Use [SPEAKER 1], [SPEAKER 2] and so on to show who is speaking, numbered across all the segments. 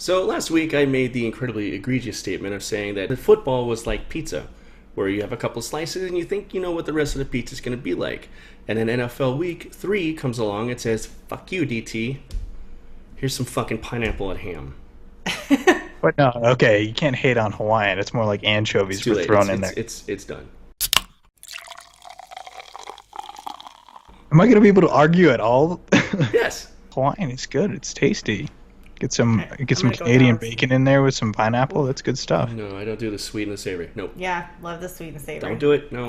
[SPEAKER 1] So last week I made the incredibly egregious statement of saying that football was like pizza, where you have a couple slices and you think you know what the rest of the pizza is going to be like. And then NFL Week 3 comes along and says, fuck you, DT. Here's some fucking pineapple and ham.
[SPEAKER 2] But no, okay, you can't hate on Hawaiian. It's more like anchovies were thrown in there.
[SPEAKER 1] It's done.
[SPEAKER 2] Am I going to be able to argue at all?
[SPEAKER 1] Yes.
[SPEAKER 2] Hawaiian is good. It's tasty. Get some Canadian bacon in there with some pineapple. That's good stuff.
[SPEAKER 1] No, I don't do the sweet and the savory. Nope.
[SPEAKER 3] Yeah, love the sweet and savory.
[SPEAKER 1] Don't do it. No.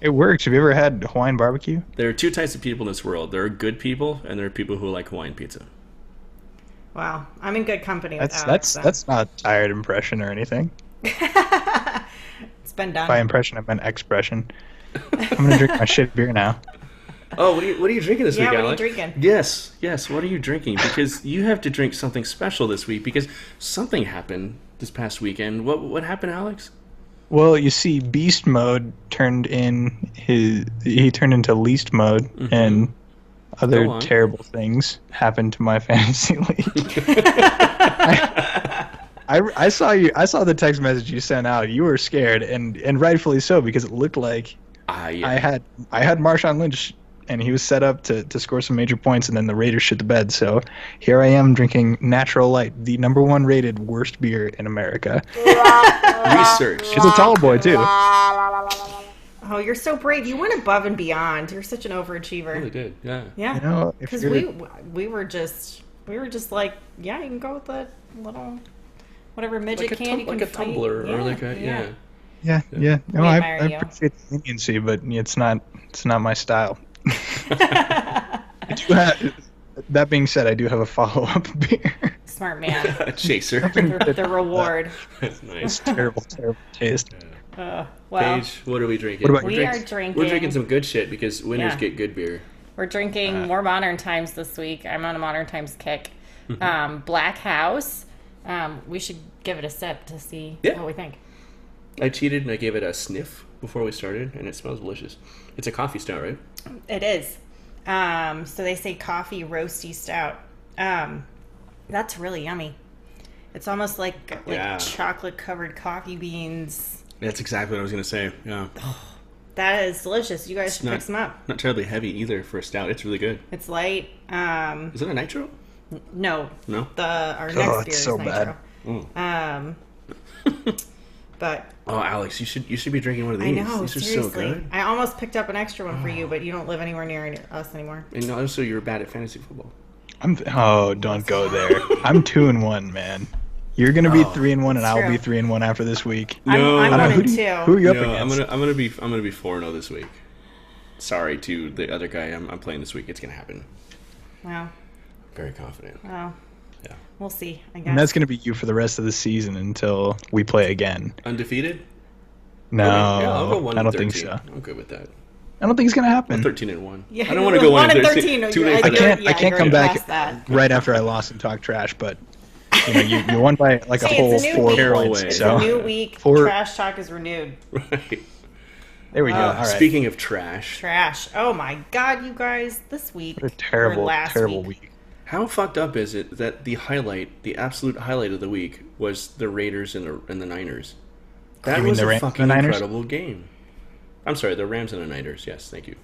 [SPEAKER 2] It works. Have you ever had Hawaiian barbecue?
[SPEAKER 1] There are two types of people in this world. There are good people, and there are people who like Hawaiian pizza.
[SPEAKER 3] Wow, I'm in good company with Alex.
[SPEAKER 2] That's not a tired impression or anything.
[SPEAKER 3] It's been done.
[SPEAKER 2] By impression, I meant expression. I'm gonna drink my shit beer now.
[SPEAKER 1] Oh, what are you drinking this week, Alex?
[SPEAKER 3] Yeah, what are you drinking?
[SPEAKER 1] Yes. What are you drinking? Because you have to drink something special this week because something happened this past weekend. What happened, Alex?
[SPEAKER 2] Well, you see, Beast Mode turned into Least Mode, and other terrible things happened to my fantasy league. I saw the text message you sent out. You were scared, and rightfully so, because it looked like
[SPEAKER 1] yeah.
[SPEAKER 2] I had Marshawn Lynch, and he was set up to score some major points, and then the Raiders shit the bed. So here I am drinking Natural Light, the #1 rated worst beer in America.
[SPEAKER 1] Research.
[SPEAKER 2] It's a tall boy too.
[SPEAKER 3] Oh, you're so brave. You went above and beyond. You're such an overachiever.
[SPEAKER 1] I really did. Yeah.
[SPEAKER 3] Yeah.
[SPEAKER 2] You know,
[SPEAKER 3] because we were just like, yeah, you can go with the little whatever midget can. You can
[SPEAKER 1] like a tumbler or like a
[SPEAKER 2] Yeah. No,
[SPEAKER 3] We
[SPEAKER 2] I
[SPEAKER 3] admire you.
[SPEAKER 2] appreciate the leniency, but it's not my style. That being said, I do have a follow-up beer.
[SPEAKER 3] Smart man.
[SPEAKER 1] A chaser.
[SPEAKER 3] the reward.
[SPEAKER 1] That's nice.
[SPEAKER 2] Terrible taste.
[SPEAKER 3] Well,
[SPEAKER 1] Paige, what are we drinking?
[SPEAKER 2] What about
[SPEAKER 3] we are drinking.
[SPEAKER 1] We're drinking some good shit because winners
[SPEAKER 3] Yeah.
[SPEAKER 1] get good beer.
[SPEAKER 3] We're drinking more Modern Times this week. I'm on a Modern Times kick. Black House. We should give it a sip to see what we think.
[SPEAKER 1] I cheated and I gave it a sniff before we started, and it smells delicious. It's a coffee stout, right?
[SPEAKER 3] It is. So they say coffee roasty stout. That's really yummy. It's almost like chocolate covered coffee beans.
[SPEAKER 1] That's exactly what I was going to say. Yeah.
[SPEAKER 3] That is delicious. You guys should pick some up.
[SPEAKER 1] Not terribly heavy either for a stout. It's really good.
[SPEAKER 3] It's light.
[SPEAKER 1] Is it a nitro?
[SPEAKER 3] No.
[SPEAKER 1] No?
[SPEAKER 3] Our next beer
[SPEAKER 2] it's
[SPEAKER 3] is
[SPEAKER 2] so
[SPEAKER 3] nitro.
[SPEAKER 2] bad.
[SPEAKER 3] But
[SPEAKER 1] Alex, you should be drinking one of these.
[SPEAKER 3] I know,
[SPEAKER 1] these are
[SPEAKER 3] seriously.
[SPEAKER 1] so good.
[SPEAKER 3] I almost picked up an extra one for you, but you don't live anywhere near us anymore.
[SPEAKER 1] And also, you're bad at fantasy football.
[SPEAKER 2] Don't go there. I'm 2-1, man. You're gonna be 3-1, and I'll be 3-1 after this week.
[SPEAKER 1] No,
[SPEAKER 3] I'm 1-2.
[SPEAKER 2] Who are you up against?
[SPEAKER 1] I'm gonna be 4-0 this week. Sorry to the other guy I'm playing this week. It's gonna happen.
[SPEAKER 3] Wow.
[SPEAKER 1] Very confident.
[SPEAKER 3] Wow.
[SPEAKER 1] Yeah.
[SPEAKER 3] We'll see, I guess.
[SPEAKER 2] And that's gonna be you for the rest of the season until we play again.
[SPEAKER 1] Undefeated?
[SPEAKER 2] No,
[SPEAKER 1] Okay, yeah, I'll go 1
[SPEAKER 2] I don't
[SPEAKER 1] 13.
[SPEAKER 2] think so.
[SPEAKER 1] I'm good with that.
[SPEAKER 2] I don't think it's gonna happen.
[SPEAKER 1] 13-1.
[SPEAKER 3] Yeah,
[SPEAKER 1] I don't want to go
[SPEAKER 3] 1-13.
[SPEAKER 1] 2 days.
[SPEAKER 2] I can't come back
[SPEAKER 3] that.
[SPEAKER 2] right after I lost and talk trash, but you won by like a whole
[SPEAKER 3] it's a new
[SPEAKER 2] 4
[SPEAKER 3] week.
[SPEAKER 2] points.
[SPEAKER 3] It's
[SPEAKER 2] So
[SPEAKER 3] a new week.
[SPEAKER 2] 4
[SPEAKER 3] Trash talk is renewed.
[SPEAKER 1] Right.
[SPEAKER 2] There we go. All right.
[SPEAKER 1] Speaking of trash,
[SPEAKER 3] Oh my God, you guys! This week,
[SPEAKER 2] What a terrible,
[SPEAKER 3] or last
[SPEAKER 2] terrible
[SPEAKER 3] week.
[SPEAKER 2] week.
[SPEAKER 1] how fucked up is it that the absolute highlight of the week was the Raiders and the Niners? That
[SPEAKER 2] You mean
[SPEAKER 1] was
[SPEAKER 2] the
[SPEAKER 1] a
[SPEAKER 2] Rams
[SPEAKER 1] fucking
[SPEAKER 2] and the Niners?
[SPEAKER 1] incredible game. I'm sorry, the Rams and the Niners. Yes, thank you.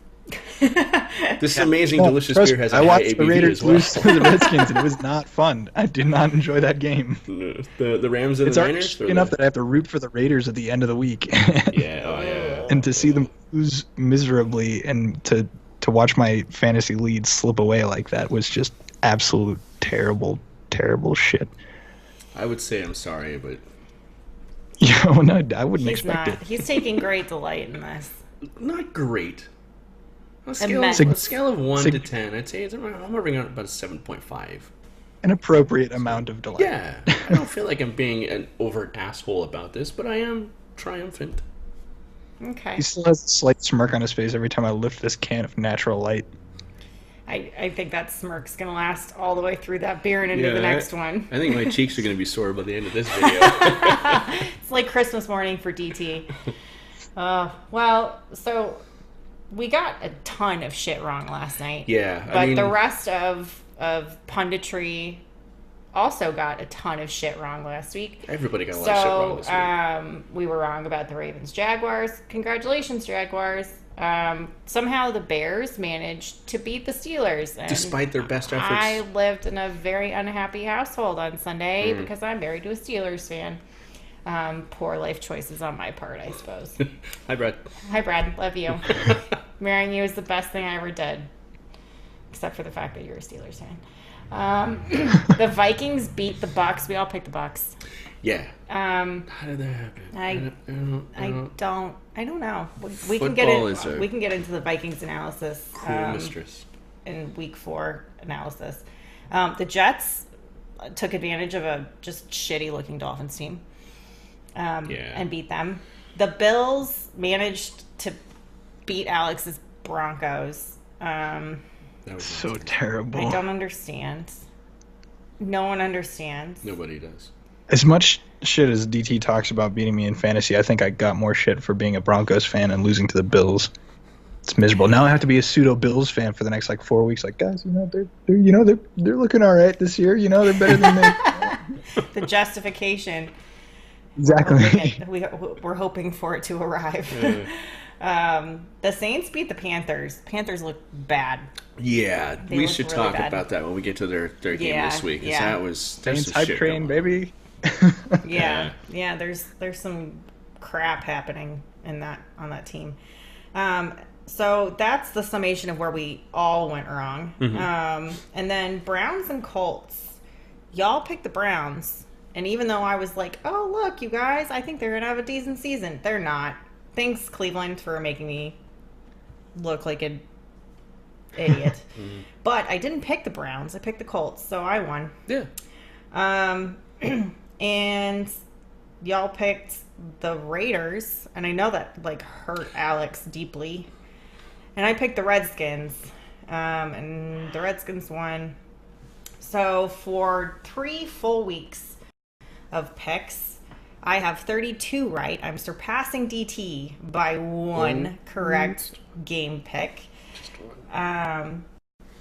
[SPEAKER 1] This amazing, delicious
[SPEAKER 2] Trust
[SPEAKER 1] beer
[SPEAKER 2] me,
[SPEAKER 1] has a
[SPEAKER 2] I
[SPEAKER 1] high
[SPEAKER 2] watched the
[SPEAKER 1] ABV
[SPEAKER 2] Raiders
[SPEAKER 1] as well.
[SPEAKER 2] lose to the Redskins, and it was not fun. I did not enjoy that game.
[SPEAKER 1] The Rams and
[SPEAKER 2] It's
[SPEAKER 1] the
[SPEAKER 2] already
[SPEAKER 1] Niners?
[SPEAKER 2] enough that I have to root for the Raiders at the end of the week.
[SPEAKER 1] Yeah.
[SPEAKER 2] And to see them lose miserably and to watch my fantasy lead slip away like that was just absolute terrible shit.
[SPEAKER 1] I would say I'm sorry, but
[SPEAKER 2] No, I wouldn't expect it.
[SPEAKER 3] He's taking great delight in this.
[SPEAKER 1] not great. On
[SPEAKER 3] Immense.
[SPEAKER 1] a scale of 1 to 10, I'd say I'm hovering on about a 7.5.
[SPEAKER 2] An appropriate amount of delight.
[SPEAKER 1] Yeah, I don't feel like I'm being an overt asshole about this, but I am triumphant.
[SPEAKER 3] Okay.
[SPEAKER 2] He still has a slight smirk on his face every time I lift this can of Natural Light.
[SPEAKER 3] I think that smirk's gonna last all the way through that beer and into the next one.
[SPEAKER 1] I think my cheeks are going to be sore by the end of this video.
[SPEAKER 3] It's like Christmas morning for DT. Well, so we got a ton of shit wrong last night.
[SPEAKER 1] Yeah,
[SPEAKER 3] But the rest of punditry also got a ton of shit wrong last week.
[SPEAKER 1] Everybody got a lot of shit wrong this week.
[SPEAKER 3] We were wrong about the Ravens Jaguars. Congratulations, Jaguars. Somehow the Bears managed to beat the Steelers. And
[SPEAKER 1] despite their best efforts.
[SPEAKER 3] I lived in a very unhappy household on Sunday because I'm married to a Steelers fan. Poor life choices on my part, I suppose.
[SPEAKER 1] Hi, Brad.
[SPEAKER 3] Hi, Brad. Love you. Marrying you is the best thing I ever did. Except for the fact that you're a Steelers fan. The Vikings beat the Bucs. We all picked the Bucs.
[SPEAKER 1] Yeah. How did that happen?
[SPEAKER 3] I don't know. We can get into the Vikings analysis.
[SPEAKER 1] Cool mistress.
[SPEAKER 3] In week 4 analysis. The Jets took advantage of a just shitty looking Dolphins team. And beat them. The Bills managed to beat Alex's Broncos.
[SPEAKER 2] That was so terrible.
[SPEAKER 3] I don't understand. No one understands.
[SPEAKER 1] Nobody does.
[SPEAKER 2] As much shit as DT talks about beating me in fantasy, I think I got more shit for being a Broncos fan and losing to the Bills. It's miserable. Now I have to be a pseudo Bills fan for the next 4 weeks. Guys, they're looking all right this year. They're better than me.
[SPEAKER 3] The justification.
[SPEAKER 2] Exactly.
[SPEAKER 3] We're hoping for it to arrive. The Saints beat the Panthers. Panthers look bad.
[SPEAKER 1] Yeah, we should really talk about that when we get to their game this week.
[SPEAKER 3] Yeah.
[SPEAKER 1] That was
[SPEAKER 2] Saints hype train, baby.
[SPEAKER 3] Yeah. There's some crap happening on that team. So that's the summation of where we all went wrong. And then Browns and Colts. Y'all picked the Browns. And even though I was like, oh, look, you guys, I think they're going to have a decent season. They're not. Thanks, Cleveland, for making me look like an idiot. But I didn't pick the Browns. I picked the Colts, so I won.
[SPEAKER 1] Yeah.
[SPEAKER 3] And y'all picked the Raiders. And I know that, hurt Alex deeply. And I picked the Redskins. And the Redskins won. So for 3 full weeks of picks, I have 32 right. I'm surpassing DT by 1 correct game pick.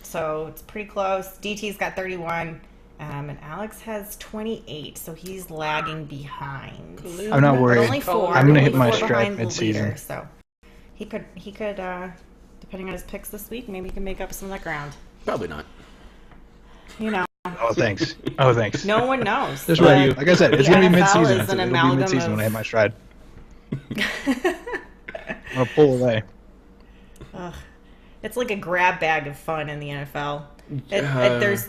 [SPEAKER 3] So it's pretty close. DT's got 31, and Alex has 28, so he's lagging behind.
[SPEAKER 2] I'm not worried.
[SPEAKER 3] Only 4.
[SPEAKER 2] I'm gonna hit my stride mid-season.
[SPEAKER 3] So he could, depending on his picks this week, maybe he can make up some of that ground.
[SPEAKER 1] Probably not.
[SPEAKER 2] Oh, thanks.
[SPEAKER 3] No one knows.
[SPEAKER 2] Just right. Like I said, it's going to be mid-season. It'll be mid-season when I hit my stride. I'm going to pull away.
[SPEAKER 3] It's like a grab bag of fun in the NFL. There's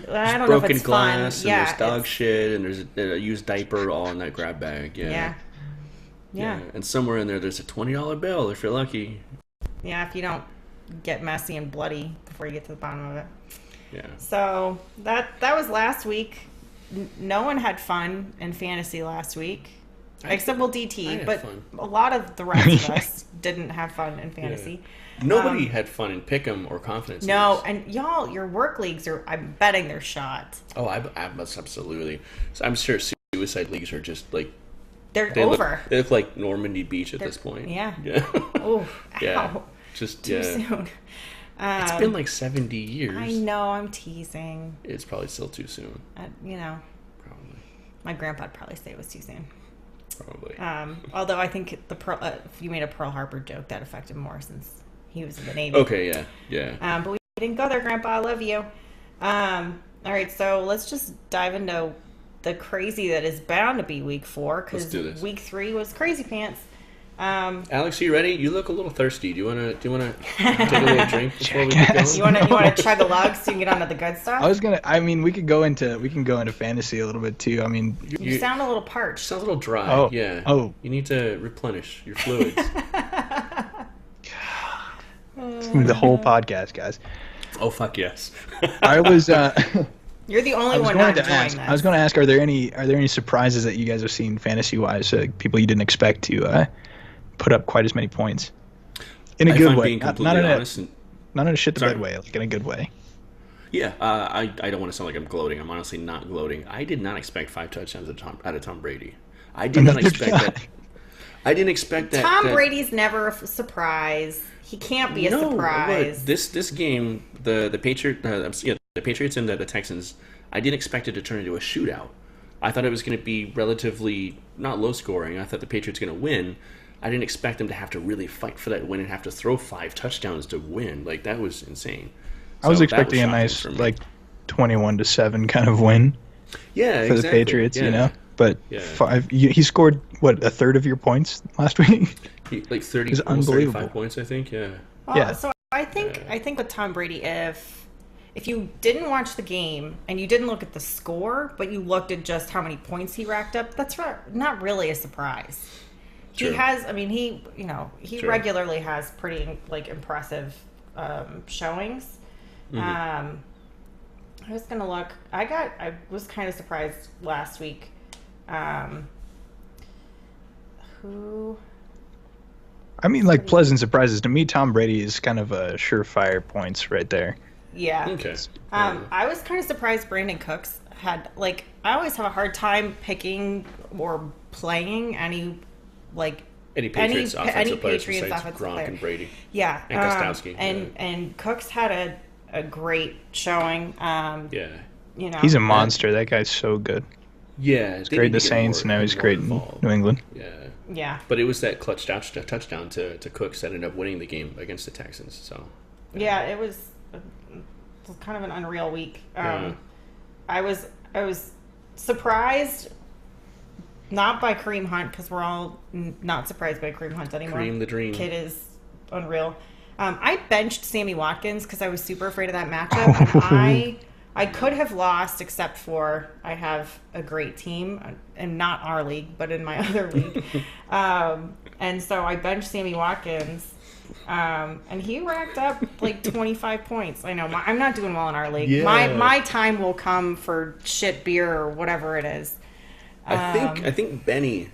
[SPEAKER 3] I don't know if it's
[SPEAKER 1] glass,
[SPEAKER 3] fun.
[SPEAKER 1] And there's dog shit, and there's a used diaper all in that grab bag. Yeah. And somewhere in there's a $20 bill if you're lucky.
[SPEAKER 3] Yeah, if you don't get messy and bloody before you get to the bottom of it.
[SPEAKER 1] Yeah.
[SPEAKER 3] So that was last week. No one had fun in fantasy last week, except DT. But fun. A lot of the rest of us didn't have fun in fantasy.
[SPEAKER 1] Yeah. Nobody had fun in Pick'em or Confidence
[SPEAKER 3] No,
[SPEAKER 1] leagues.
[SPEAKER 3] And y'all, your work leagues I'm betting they're shot.
[SPEAKER 1] Oh, I must absolutely. So I'm sure suicide leagues are just
[SPEAKER 3] they're over.
[SPEAKER 1] They look like Normandy Beach at this point.
[SPEAKER 3] Yeah.
[SPEAKER 1] Oh,
[SPEAKER 3] yeah.
[SPEAKER 1] Just
[SPEAKER 3] too soon.
[SPEAKER 1] It's been 70 years.
[SPEAKER 3] I know, I'm teasing.
[SPEAKER 1] It's probably still too soon.
[SPEAKER 3] Probably. My grandpa'd probably say it was too soon.
[SPEAKER 1] Probably.
[SPEAKER 3] Although I think if you made a Pearl Harbor joke, that affected more since he was in the Navy.
[SPEAKER 1] Okay, yeah.
[SPEAKER 3] But we didn't go there, Grandpa. I love you. All right, so let's just dive into the crazy that is bound to be week 4, because week 3 was crazy pants.
[SPEAKER 1] Alex, are you ready? You look a little thirsty. Do you wanna take a little drink before we get going?
[SPEAKER 3] You wanna chug a lug so you can get onto the good stuff?
[SPEAKER 2] We can go into fantasy a little bit too. I mean,
[SPEAKER 3] you sound a little parched.
[SPEAKER 1] You sound a little dry.
[SPEAKER 2] Oh,
[SPEAKER 1] yeah.
[SPEAKER 2] Oh,
[SPEAKER 1] you need to replenish your fluids.
[SPEAKER 2] It's gonna be the whole podcast, guys.
[SPEAKER 1] Oh fuck yes.
[SPEAKER 2] I was.
[SPEAKER 3] You're the only one not enjoying this.
[SPEAKER 2] I was going to ask, are there any surprises that you guys have seen fantasy wise? People you didn't expect to put up quite as many points in a good way, not in a shit the bed way, in a good way.
[SPEAKER 1] Yeah, I don't want to sound like I'm gloating. I'm honestly not gloating. I did not expect 5 touchdowns out of Tom Brady. I did not expect that. I didn't expect that.
[SPEAKER 3] Tom Brady's never a surprise. He can't be a surprise.
[SPEAKER 1] This game, the Patriots and the Texans, I didn't expect it to turn into a shootout. I thought it was going to be relatively not low scoring. I thought the Patriots were going to win. I didn't expect them to have to really fight for that win and have to throw 5 touchdowns to win. Like, that was insane.
[SPEAKER 2] I was expecting a nice, like, 21-7 kind of win.
[SPEAKER 1] Yeah,
[SPEAKER 2] for the Patriots, you know. But he scored what, a third of your points last week?
[SPEAKER 1] Like 30,
[SPEAKER 2] it was unbelievable.
[SPEAKER 1] 35 points, I think. Yeah.
[SPEAKER 3] Well, so I think with Tom Brady, if you didn't watch the game and you didn't look at the score, but you looked at just how many points he racked up, that's not really a surprise. True. He has, I mean, he regularly has pretty like impressive showings. Mm-hmm. I was gonna look. I was kind of surprised last week. Who?
[SPEAKER 2] I mean, like, pleasant surprises. To me, Tom Brady is kind of a surefire points right there.
[SPEAKER 3] Yeah.
[SPEAKER 1] Okay.
[SPEAKER 3] I was kind of surprised Brandon Cooks had, like, I always have a hard time picking or playing any
[SPEAKER 1] Patriots offensive players
[SPEAKER 3] Patriots
[SPEAKER 1] besides
[SPEAKER 3] offensive
[SPEAKER 1] Gronk
[SPEAKER 3] player.
[SPEAKER 1] and Brady.
[SPEAKER 3] Yeah.
[SPEAKER 1] And Gostowski.
[SPEAKER 3] And Cooks had a great showing.
[SPEAKER 1] Yeah.
[SPEAKER 3] You know,
[SPEAKER 2] he's a monster. That guy's so good.
[SPEAKER 1] Yeah.
[SPEAKER 2] He's great in the Saints, now he's great in New England.
[SPEAKER 1] Yeah.
[SPEAKER 3] Yeah.
[SPEAKER 1] But it was that clutch touchdown to Cooks that ended up winning the game against the Texans. So.
[SPEAKER 3] Yeah, it was kind of an unreal week. I was surprised, not by Kareem Hunt, because we're all not surprised by Kareem Hunt anymore.
[SPEAKER 1] Kareem the Dream.
[SPEAKER 3] Kid is unreal. I benched Sammy Watkins because I was super afraid of that matchup. And I could have lost, except for I have a great team, and not our league, but in my other league. And so I benched Sammy Watkins, and he racked up like 25 points. I know I'm not doing well in our league.
[SPEAKER 1] Yeah.
[SPEAKER 3] My time will come for shit beer or whatever it is.
[SPEAKER 1] I think Benny.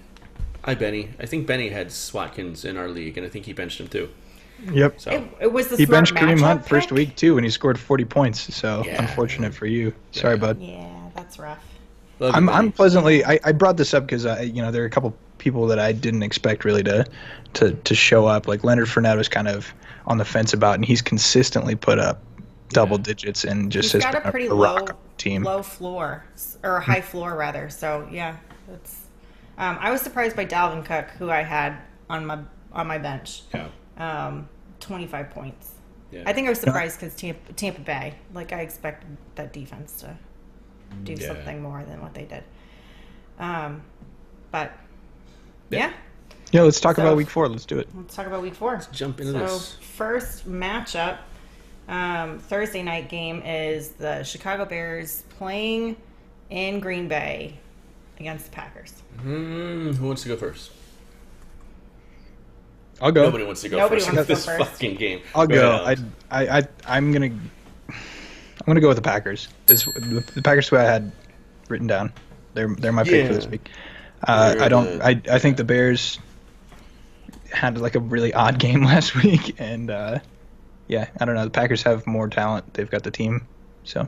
[SPEAKER 1] Hi, Benny. I think Benny had Watkins in our league, and I think he benched him too.
[SPEAKER 2] Yep.
[SPEAKER 1] So
[SPEAKER 3] It was the
[SPEAKER 2] he
[SPEAKER 3] smart
[SPEAKER 2] benched Kareem Hunt
[SPEAKER 3] pick.
[SPEAKER 2] first week too, and he scored 40 points. So unfortunate for you. Sorry, bud.
[SPEAKER 3] Yeah, that's rough.
[SPEAKER 2] I'm pleasantly. I brought this up because there are a couple people that I didn't expect really to show up. Like Leonard Fournette was kind of on the fence about, and he's consistently put up double digits and just
[SPEAKER 3] He's
[SPEAKER 2] has
[SPEAKER 3] got
[SPEAKER 2] been
[SPEAKER 3] a pretty
[SPEAKER 2] low
[SPEAKER 3] floor, or a high floor rather. So yeah, it's. I was surprised by Dalvin Cook, who I had on my bench.
[SPEAKER 1] Yeah.
[SPEAKER 3] 25 points.
[SPEAKER 1] Yeah.
[SPEAKER 3] I think I was surprised because Tampa Bay, like, I expected that defense to do something more than what they did. But yeah.
[SPEAKER 2] Yeah, let's talk about week 4. Let's do it.
[SPEAKER 3] Let's talk about week 4.
[SPEAKER 1] Let's jump into this.
[SPEAKER 3] First matchup, Thursday night game is the Chicago Bears playing in Green Bay against the Packers.
[SPEAKER 1] Who wants to go first?
[SPEAKER 2] I'll go.
[SPEAKER 1] Nobody wants to go first in this fucking game.
[SPEAKER 2] I'll go. I'm gonna go with the Packers. The Packers who I had written down. They're my pick for this week. I think the Bears had like a really odd game last week, and I don't know. The Packers have more talent. They've got the team, so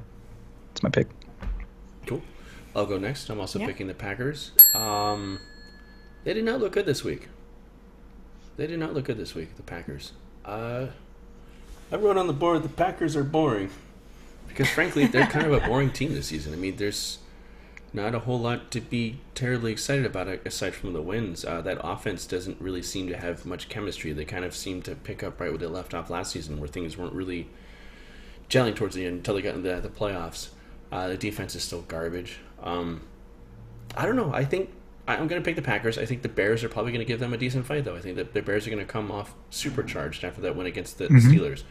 [SPEAKER 2] it's my pick.
[SPEAKER 1] Cool. I'll go next. I'm also picking the Packers. They did not look good this week. The Packers. I wrote on the board the Packers are boring. Because frankly, they're kind of a boring team this season. I mean, there's not a whole lot to be terribly excited about aside from the wins. That offense doesn't really seem to have much chemistry. They kind of seem to pick up right where they left off last season, where things weren't really gelling towards the end until they got into the playoffs. The defense is still garbage. I don't know. I think I'm going to pick the Packers. I think the Bears are probably going to give them a decent fight, though. I think that the Bears are going to come off supercharged after that win against the Steelers.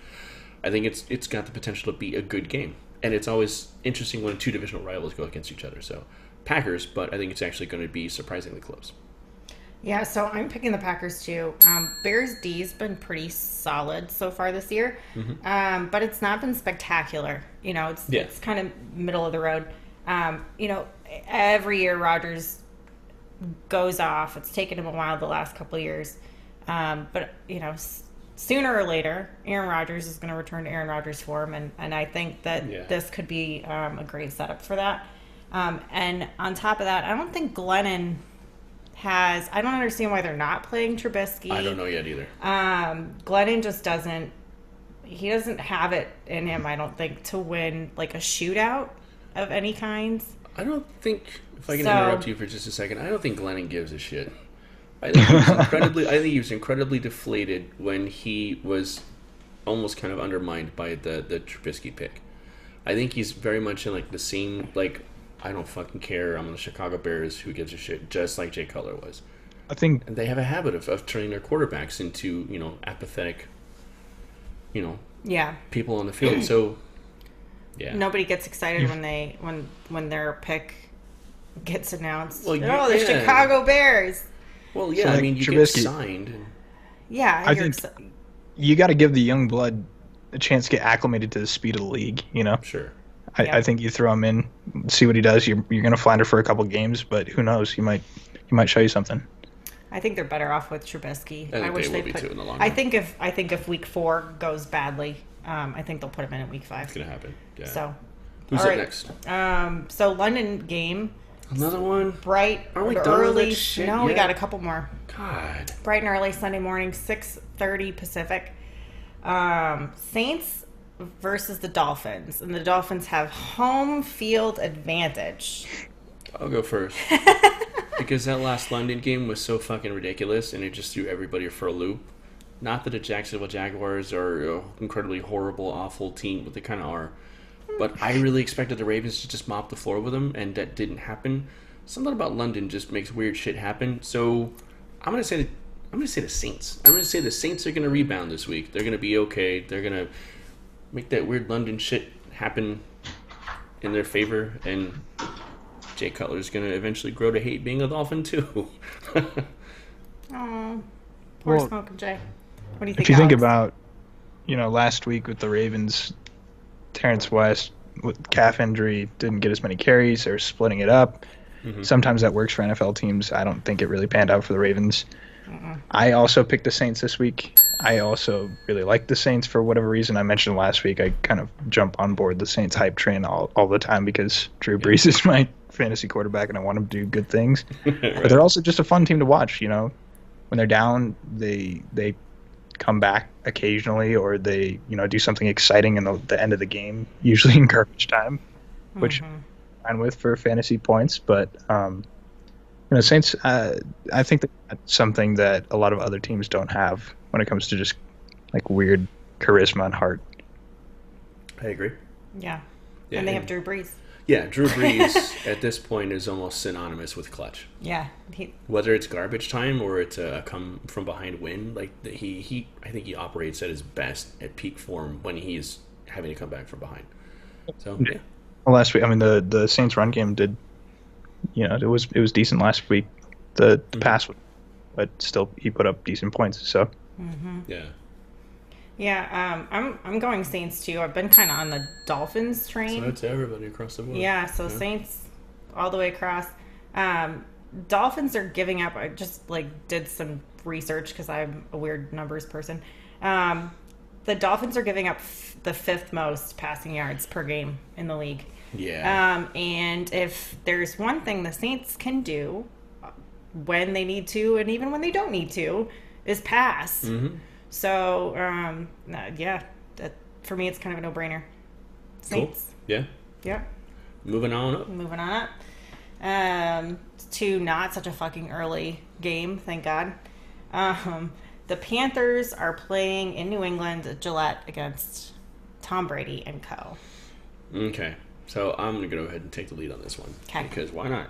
[SPEAKER 1] I think it's got the potential to be a good game. And it's always interesting when two divisional rivals go against each other. So, Packers, but I think it's actually going to be surprisingly close.
[SPEAKER 3] Yeah, so I'm picking the Packers, too. Bears D's been pretty solid so far this year. But it's not been spectacular. You know, it's kind of middle of the road. Every year Rodgers goes off. It's taken him a while the last couple of years. But, sooner or later, Aaron Rodgers is going to return to Aaron Rodgers form. And I think that this could be a great setup for that. And on top of that, I don't think Glennon I don't understand why they're not playing Trubisky.
[SPEAKER 1] I don't know yet either.
[SPEAKER 3] Glennon just doesn't have it in him, I don't think, to win like a shootout. of any kinds.
[SPEAKER 1] I don't think, if I can
[SPEAKER 3] So-
[SPEAKER 1] interrupt you for just a second, I don't think Glennon gives a shit. I think he was incredibly deflated when he was almost kind of undermined by the Trubisky pick. I think he's very much in like the same, like, I don't fucking care, I'm on the Chicago Bears, who gives a shit, just like Jay Cutler was.
[SPEAKER 2] I think
[SPEAKER 1] And they have a habit of turning their quarterbacks into, apathetic,
[SPEAKER 3] Yeah.
[SPEAKER 1] people on the field. So, yeah.
[SPEAKER 3] Nobody gets excited when their pick gets announced.
[SPEAKER 1] Well,
[SPEAKER 3] the
[SPEAKER 1] yeah.
[SPEAKER 3] Chicago Bears.
[SPEAKER 1] Well, yeah,
[SPEAKER 2] So,
[SPEAKER 1] I
[SPEAKER 2] like,
[SPEAKER 1] mean, you
[SPEAKER 2] Trubisky-
[SPEAKER 1] get signed. And,
[SPEAKER 3] Yeah,
[SPEAKER 2] I think you got to give the young blood a chance to get acclimated to the speed of the league.
[SPEAKER 1] sure.
[SPEAKER 3] Yeah.
[SPEAKER 2] I think you throw him in, see what he does. You're going to flounder for a couple games, but who knows? He might show you something.
[SPEAKER 3] I think they're better off with Trubisky.
[SPEAKER 1] I think
[SPEAKER 3] wish
[SPEAKER 1] they will
[SPEAKER 3] they'd
[SPEAKER 1] be
[SPEAKER 3] put.
[SPEAKER 1] too in the long
[SPEAKER 3] I
[SPEAKER 1] run.
[SPEAKER 3] think if week 4 goes badly, I think they'll put him in at week 5.
[SPEAKER 1] It's going to happen. Yeah.
[SPEAKER 3] So,
[SPEAKER 1] Who's
[SPEAKER 3] all
[SPEAKER 1] up
[SPEAKER 3] right.
[SPEAKER 1] next?
[SPEAKER 3] So London game,
[SPEAKER 1] Another one?
[SPEAKER 3] bright
[SPEAKER 1] Aren't we
[SPEAKER 3] or
[SPEAKER 1] done with
[SPEAKER 3] early.
[SPEAKER 1] that shit
[SPEAKER 3] No, we
[SPEAKER 1] yet?
[SPEAKER 3] got a couple more.
[SPEAKER 1] God.
[SPEAKER 3] Bright and early Sunday morning, 6:30 Pacific. Saints versus the Dolphins, and the Dolphins have home field advantage.
[SPEAKER 1] I'll go first. Because that last London game was so fucking ridiculous, and it just threw everybody for a loop. Not that the Jacksonville Jaguars are an incredibly horrible, awful team, but they kind of are. But I really expected the Ravens to just mop the floor with them, and that didn't happen. Something about London just makes weird shit happen. So I'm gonna say the Saints. I'm gonna say the Saints are gonna rebound this week. They're gonna be okay. They're gonna make that weird London shit happen in their favor, and Jay Cutler's going to eventually grow to hate being a Dolphin, too.
[SPEAKER 3] Oh, poor
[SPEAKER 2] Well,
[SPEAKER 3] Smoke and Jay. What do you think?
[SPEAKER 2] If you think
[SPEAKER 3] Alex?
[SPEAKER 2] about, last week with the Ravens, Terrence West with calf injury didn't get as many carries. They're splitting it up.
[SPEAKER 1] Mhm.
[SPEAKER 2] Sometimes that works for NFL teams. I don't think it really panned out for the Ravens. I also picked the Saints this week. I also really like the Saints for whatever reason. I mentioned last week I kind of jump on board the Saints hype train all the time because Drew Brees is my fantasy quarterback and I want him to do good things. But they're also just a fun team to watch. When they're down, they come back occasionally, or they do something exciting in the end of the game, usually in garbage time, which I'm fine with for fantasy points. But Saints, I think that's something that a lot of other teams don't have when it comes to just like weird charisma and heart.
[SPEAKER 1] I agree.
[SPEAKER 3] Yeah.
[SPEAKER 1] Yeah,
[SPEAKER 3] And they have
[SPEAKER 1] and-
[SPEAKER 3] Drew Brees.
[SPEAKER 1] Yeah, Drew Brees at this point is almost synonymous with clutch.
[SPEAKER 3] Yeah.
[SPEAKER 1] Whether it's garbage time or it's a come from behind win, like I think he operates at his best at peak form when he's having to come back from behind. So yeah,
[SPEAKER 2] Well, last week, the Saints run game did, it was decent last week. The pass, but still he put up decent points. So
[SPEAKER 1] yeah.
[SPEAKER 3] Yeah. I'm going Saints too. I've been kind of on the Dolphins train.
[SPEAKER 1] So it's everybody across the board.
[SPEAKER 3] Yeah, so Saints all the way across. Dolphins are giving up. I just did some research because I'm a weird numbers person. The Dolphins are giving up the 5th most passing yards per game in the league.
[SPEAKER 1] Yeah.
[SPEAKER 3] And if there's one thing the Saints can do when they need to, and even when they don't need to, is pass.
[SPEAKER 1] Mm-hmm.
[SPEAKER 3] So, yeah, for me, it's kind of a no-brainer. Saints.
[SPEAKER 1] Cool. Yeah.
[SPEAKER 3] Yeah.
[SPEAKER 1] Moving on up.
[SPEAKER 3] Moving on up. To not such a fucking early game, thank God. The Panthers are playing in New England at Gillette against Tom Brady and co.
[SPEAKER 1] Okay. So I'm going to go ahead and take the lead on this one.
[SPEAKER 3] 'Kay.
[SPEAKER 1] Because why not?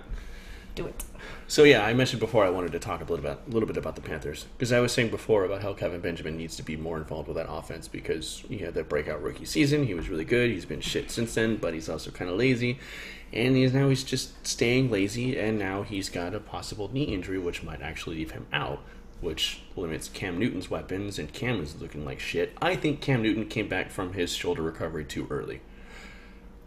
[SPEAKER 3] Do it.
[SPEAKER 1] So yeah, I mentioned before I wanted to talk a little bit about the Panthers, because I was saying before about how Kevin Benjamin needs to be more involved with that offense, because he had that breakout rookie season. He was really good. He's been shit since then, but he's also kind of lazy, and he's just staying lazy. And now he's got a possible knee injury, which might actually leave him out, which limits Cam Newton's weapons, and Cam is looking like shit. I think Cam Newton came back from his shoulder recovery too early.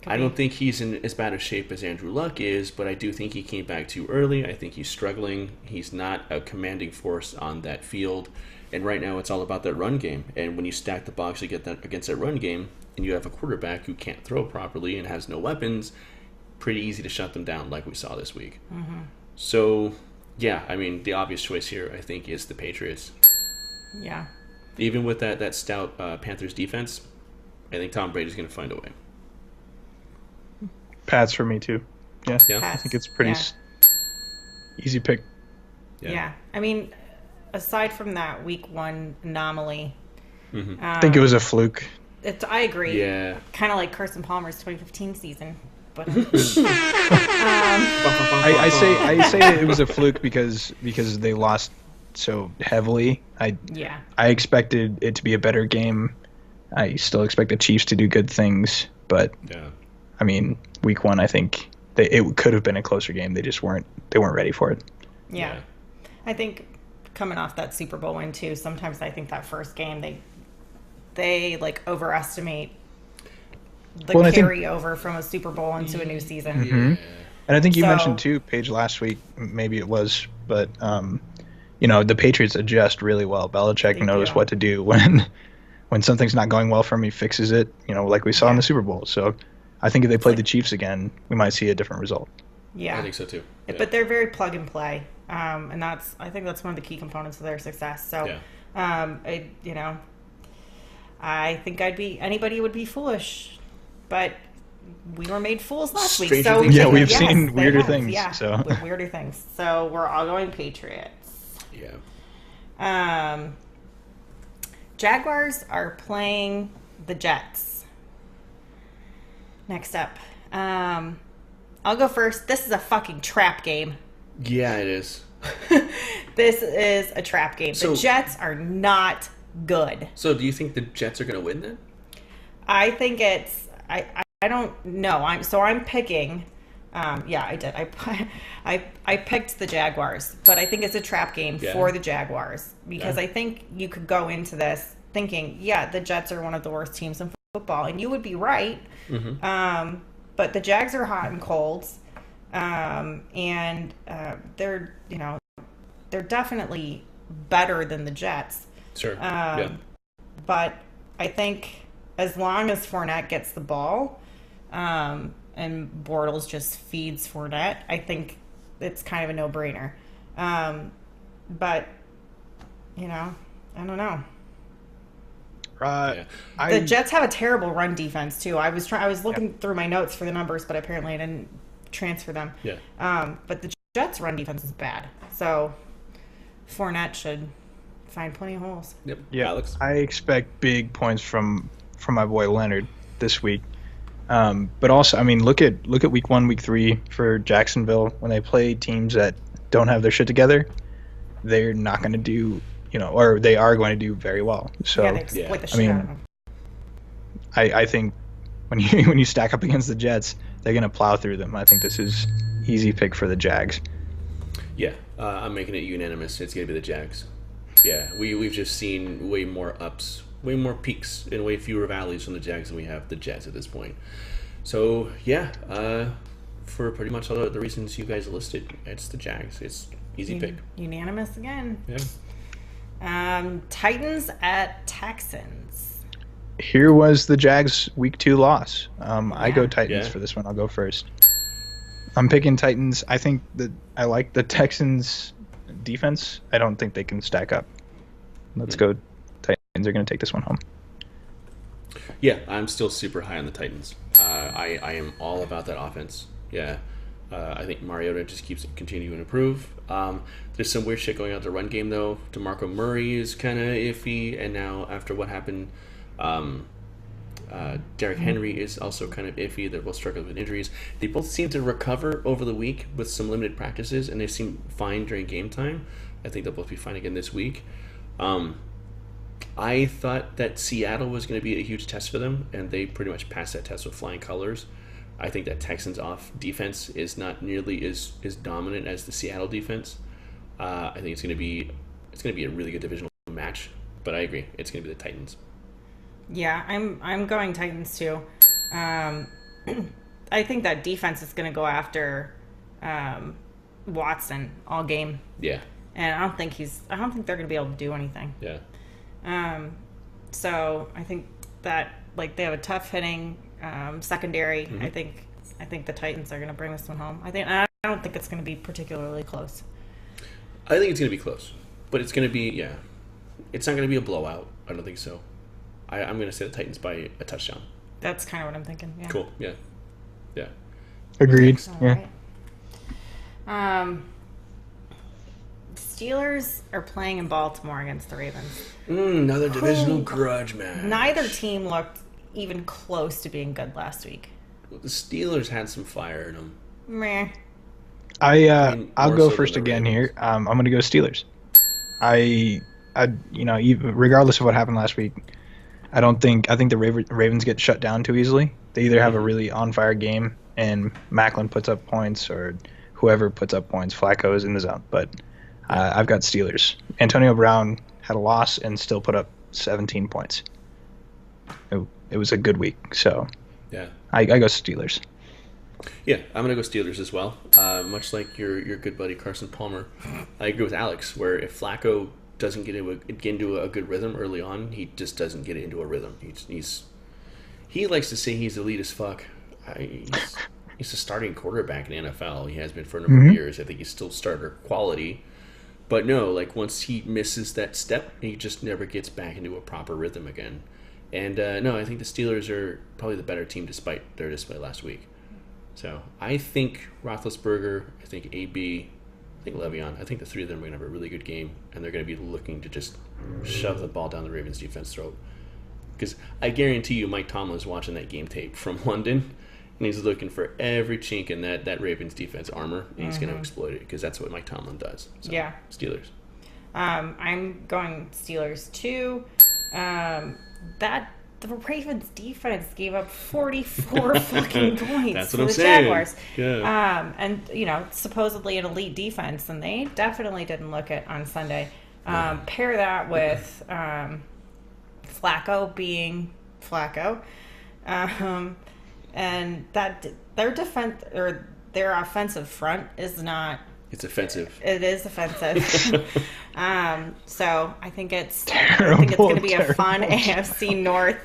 [SPEAKER 1] I don't think he's in as bad a shape as Andrew Luck is, but I do think he came back too early. I think he's struggling. He's not a commanding force on that field. And right now it's all about that run game. And when you stack the box against that run game, and you have a quarterback who can't throw properly and has no weapons, pretty easy to shut them down like we saw this week. Mm-hmm. So, yeah, the obvious choice here, I think, is the Patriots.
[SPEAKER 3] Yeah.
[SPEAKER 1] Even with that stout Panthers defense, I think Tom Brady's going to find a way.
[SPEAKER 2] Pats for me too. Yeah,
[SPEAKER 1] Yeah.
[SPEAKER 2] I think it's pretty easy pick.
[SPEAKER 3] Yeah. I mean, aside from that Week 1 anomaly,
[SPEAKER 2] I think it was a fluke.
[SPEAKER 3] I agree.
[SPEAKER 1] Yeah.
[SPEAKER 3] Kind of like Carson Palmer's 2015 season. But
[SPEAKER 2] I say it was a fluke because they lost so heavily. I expected it to be a better game. I still expect the Chiefs to do good things, but I mean, Week 1, I think it could have been a closer game. They just weren't. They weren't ready for it.
[SPEAKER 3] Yeah. I think coming off that Super Bowl win too, sometimes I think that first game they like overestimate the carryover from a Super Bowl into a new season.
[SPEAKER 2] Mm-hmm. And I think you mentioned too, Paige, last week, maybe it was, but the Patriots adjust really well. Belichick knows what to do when something's not going well for him. He fixes it, like we saw in the Super Bowl. So I think if they played the Chiefs again, we might see a different result.
[SPEAKER 3] Yeah,
[SPEAKER 1] I think so too. Yeah.
[SPEAKER 3] But they're very plug and play, and I think that's one of the key components of their success. So, I think anybody would be foolish, but we were made fools last week. So
[SPEAKER 2] we've seen weirder things.
[SPEAKER 3] Yeah,
[SPEAKER 2] so
[SPEAKER 3] weirder things. So we're all going Patriots.
[SPEAKER 1] Yeah.
[SPEAKER 3] Jaguars are playing the Jets. Next up, I'll go first. This is a fucking trap game.
[SPEAKER 1] Yeah, it is.
[SPEAKER 3] This is a trap game. The Jets are not good.
[SPEAKER 1] So do you think the Jets are going to win then?
[SPEAKER 3] I think it's I don't know. I'm picking I did. I picked the Jaguars, but I think it's a trap game for the Jaguars because I think you could go into this thinking, the Jets are one of the worst teams in football, and you would be right. Mm-hmm. But the Jags are hot and cold, and they're definitely better than the Jets.
[SPEAKER 1] Sure.
[SPEAKER 3] But I think as long as Fournette gets the ball, and Bortles just feeds Fournette, I think it's kind of a no-brainer. But I don't know. The Jets have a terrible run defense too. I was looking through my notes for the numbers, but apparently I didn't transfer them. Yeah. But the Jets' run defense is bad, so Fournette should find plenty of holes.
[SPEAKER 1] Yep.
[SPEAKER 2] Yeah,
[SPEAKER 1] Alex.
[SPEAKER 2] I expect big points from my boy Leonard this week. But also, I mean, look at Week 1, Week 3 for Jacksonville. When they play teams that don't have their shit together, they're not going to do, or they are going to do very well. So
[SPEAKER 3] they exploit the shit out of them.
[SPEAKER 2] I think when you stack up against the Jets, they're going to plow through them. I think this is easy pick for the Jags.
[SPEAKER 1] Yeah, I'm making it unanimous. It's going to be the Jags. Yeah, we've just seen way more ups, way more peaks, and way fewer valleys from the Jags than we have the Jets at this point. So, for pretty much all the reasons you guys listed, it's the Jags. It's easy pick.
[SPEAKER 3] Unanimous again.
[SPEAKER 1] Yeah.
[SPEAKER 3] Titans at Texans.
[SPEAKER 2] Here was the Jags' Week 2 loss. I go Titans for this one. I'll go first. I'm picking Titans. I think that I like the Texans' defense. I don't think they can stack up. Let's go. Titans are going to take this one home.
[SPEAKER 1] Yeah, I'm still super high on the Titans. I am all about that offense. Yeah. I think Mariota just keeps continuing to improve. There's some weird shit going on with the run game, though. DeMarco Murray is kind of iffy, and now after what happened, Derrick Henry is also kind of iffy. They're both struggling with injuries. They both seem to recover over the week with some limited practices, and they seem fine during game time. I think they'll both be fine again this week. I thought that Seattle was going to be a huge test for them, and they pretty much passed that test with flying colors. I think that Texans off defense is not nearly as dominant as the Seattle defense. I think it's going to be a really good divisional match, but I agree, it's going to be the Titans.
[SPEAKER 3] Yeah, I'm going Titans too. I think that defense is going to go after Watson all game.
[SPEAKER 1] Yeah.
[SPEAKER 3] And I don't think they're going to be able to do anything.
[SPEAKER 1] Yeah.
[SPEAKER 3] So I think that they have a tough hitting secondary.
[SPEAKER 1] Mm-hmm.
[SPEAKER 3] I think the Titans are going to bring this one home. I don't think it's going to be particularly close.
[SPEAKER 1] I think it's going to be close, but it's going to be it's not going to be a blowout. I don't think so. I'm going to say the Titans by a touchdown.
[SPEAKER 3] That's kind of what I'm thinking. Yeah.
[SPEAKER 1] Cool. Yeah.
[SPEAKER 2] Agreed.
[SPEAKER 3] All
[SPEAKER 2] Yeah.
[SPEAKER 3] right. Steelers are playing in Baltimore against the Ravens.
[SPEAKER 1] Another divisional grudge match.
[SPEAKER 3] Neither team looked even close to being good last week.
[SPEAKER 1] Well, the Steelers had some fire in them.
[SPEAKER 3] Meh.
[SPEAKER 2] I'll
[SPEAKER 1] more
[SPEAKER 2] go
[SPEAKER 1] so
[SPEAKER 2] first
[SPEAKER 1] than the
[SPEAKER 2] again
[SPEAKER 1] Ravens.
[SPEAKER 2] here. I'm going to go Steelers. Regardless of what happened last week, I think the Ravens get shut down too easily. They either have a really on fire game and Macklin puts up points, or whoever puts up points, Flacco is in the zone. But I've got Steelers. Antonio Brown had a loss and still put up 17 points. It was a good week, so
[SPEAKER 1] Yeah.
[SPEAKER 2] I go Steelers.
[SPEAKER 1] Yeah, I'm going to go Steelers as well. Much like your good buddy Carson Palmer. I agree with Alex, where if Flacco doesn't get into a good rhythm early on, he just doesn't get into a rhythm. He likes to say he's elite as fuck. He's a starting quarterback in the NFL. He has been for a number of years. I think he's still starter quality. But no, like once he misses that step, he just never gets back into a proper rhythm again. And no, I think the Steelers are probably the better team despite their display last week. So I think Roethlisberger, I think AB, I think Le'Veon, I think the three of them are going to have a really good game, and they're going to be looking to just shove the ball down the Ravens' defense throat. Because I guarantee you Mike Tomlin's watching that game tape from London, and he's looking for every chink in that Ravens defense armor, and he's going to exploit it, because that's what Mike Tomlin does. So,
[SPEAKER 3] Yeah.
[SPEAKER 1] Steelers.
[SPEAKER 3] I'm going Steelers too. The Ravens defense gave up 44 fucking points
[SPEAKER 1] That's
[SPEAKER 3] to
[SPEAKER 1] what I'm
[SPEAKER 3] the
[SPEAKER 1] saying.
[SPEAKER 3] Jaguars.
[SPEAKER 1] Yeah.
[SPEAKER 3] And supposedly an elite defense, and they definitely didn't look it on Sunday. Pair that with Flacco being Flacco, and that their defense or their offensive front is not.
[SPEAKER 1] It's offensive.
[SPEAKER 3] It is offensive. So I think it's
[SPEAKER 2] Terrible,
[SPEAKER 3] going to be a fun
[SPEAKER 2] terrible.
[SPEAKER 3] AFC North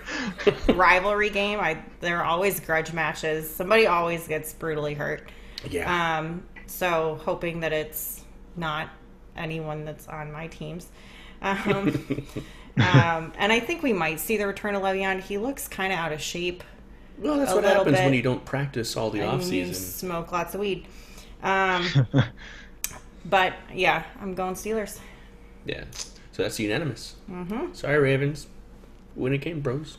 [SPEAKER 3] rivalry game. There are always grudge matches. Somebody always gets brutally hurt.
[SPEAKER 1] Yeah.
[SPEAKER 3] So hoping that it's not anyone that's on my teams. And I think we might see the return of Le'Veon. He looks kind of out of shape.
[SPEAKER 1] Well, that's
[SPEAKER 3] a
[SPEAKER 1] what
[SPEAKER 3] little
[SPEAKER 1] happens
[SPEAKER 3] bit.
[SPEAKER 1] when you don't practice all the off
[SPEAKER 3] And you
[SPEAKER 1] season.
[SPEAKER 3] smoke lots of weed. But yeah, I'm going Steelers.
[SPEAKER 1] Yeah. So that's unanimous. Mm-hmm. Sorry, Ravens. Win a game, bros.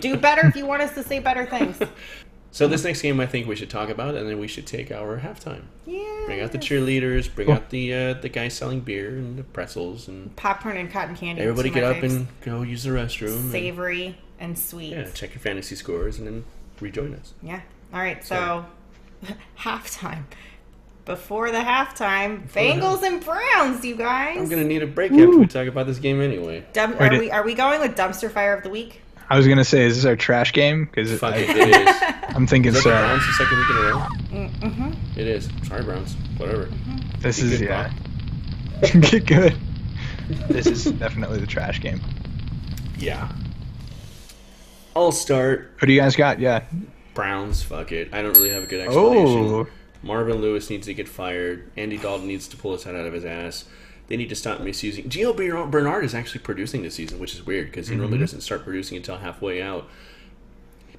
[SPEAKER 3] Do better if you want us to say better things.
[SPEAKER 1] So this next game I think we should talk about, and then we should take our halftime.
[SPEAKER 3] Yeah.
[SPEAKER 1] Bring out the cheerleaders, bring out the guys selling beer and the pretzels, and
[SPEAKER 3] Popcorn and cotton candy.
[SPEAKER 1] everybody
[SPEAKER 3] two of
[SPEAKER 1] get
[SPEAKER 3] my
[SPEAKER 1] up
[SPEAKER 3] faves.
[SPEAKER 1] and go use the restroom.
[SPEAKER 3] Savory and sweet.
[SPEAKER 1] And, yeah, check your fantasy scores, and then rejoin us.
[SPEAKER 3] Yeah. All right. So halftime. Before the halftime, Bengals and Browns, you guys.
[SPEAKER 1] I'm gonna need a break after we talk about this game anyway.
[SPEAKER 3] Are we going with dumpster fire of the week?
[SPEAKER 2] I was gonna say, is this our trash game? Because
[SPEAKER 1] Fuck it, it is.
[SPEAKER 2] I'm thinking
[SPEAKER 1] Is that
[SPEAKER 2] so.
[SPEAKER 1] the Browns the second week in a row? Mm-hmm. It is. Sorry, Browns. Whatever.
[SPEAKER 2] This
[SPEAKER 1] Be
[SPEAKER 2] is
[SPEAKER 1] good,
[SPEAKER 2] yeah.
[SPEAKER 1] Bob.
[SPEAKER 2] Get good. This is definitely the trash game.
[SPEAKER 1] Yeah. I'll start.
[SPEAKER 2] Who do you guys got? Yeah.
[SPEAKER 1] Browns. Fuck it. I don't really have a good explanation.
[SPEAKER 2] Oh.
[SPEAKER 1] Marvin Lewis needs to get fired. Andy Dalton needs to pull his head out of his ass. They need to stop misusing. Gio Bernard is actually producing this season, which is weird because he normally doesn't start producing until halfway out.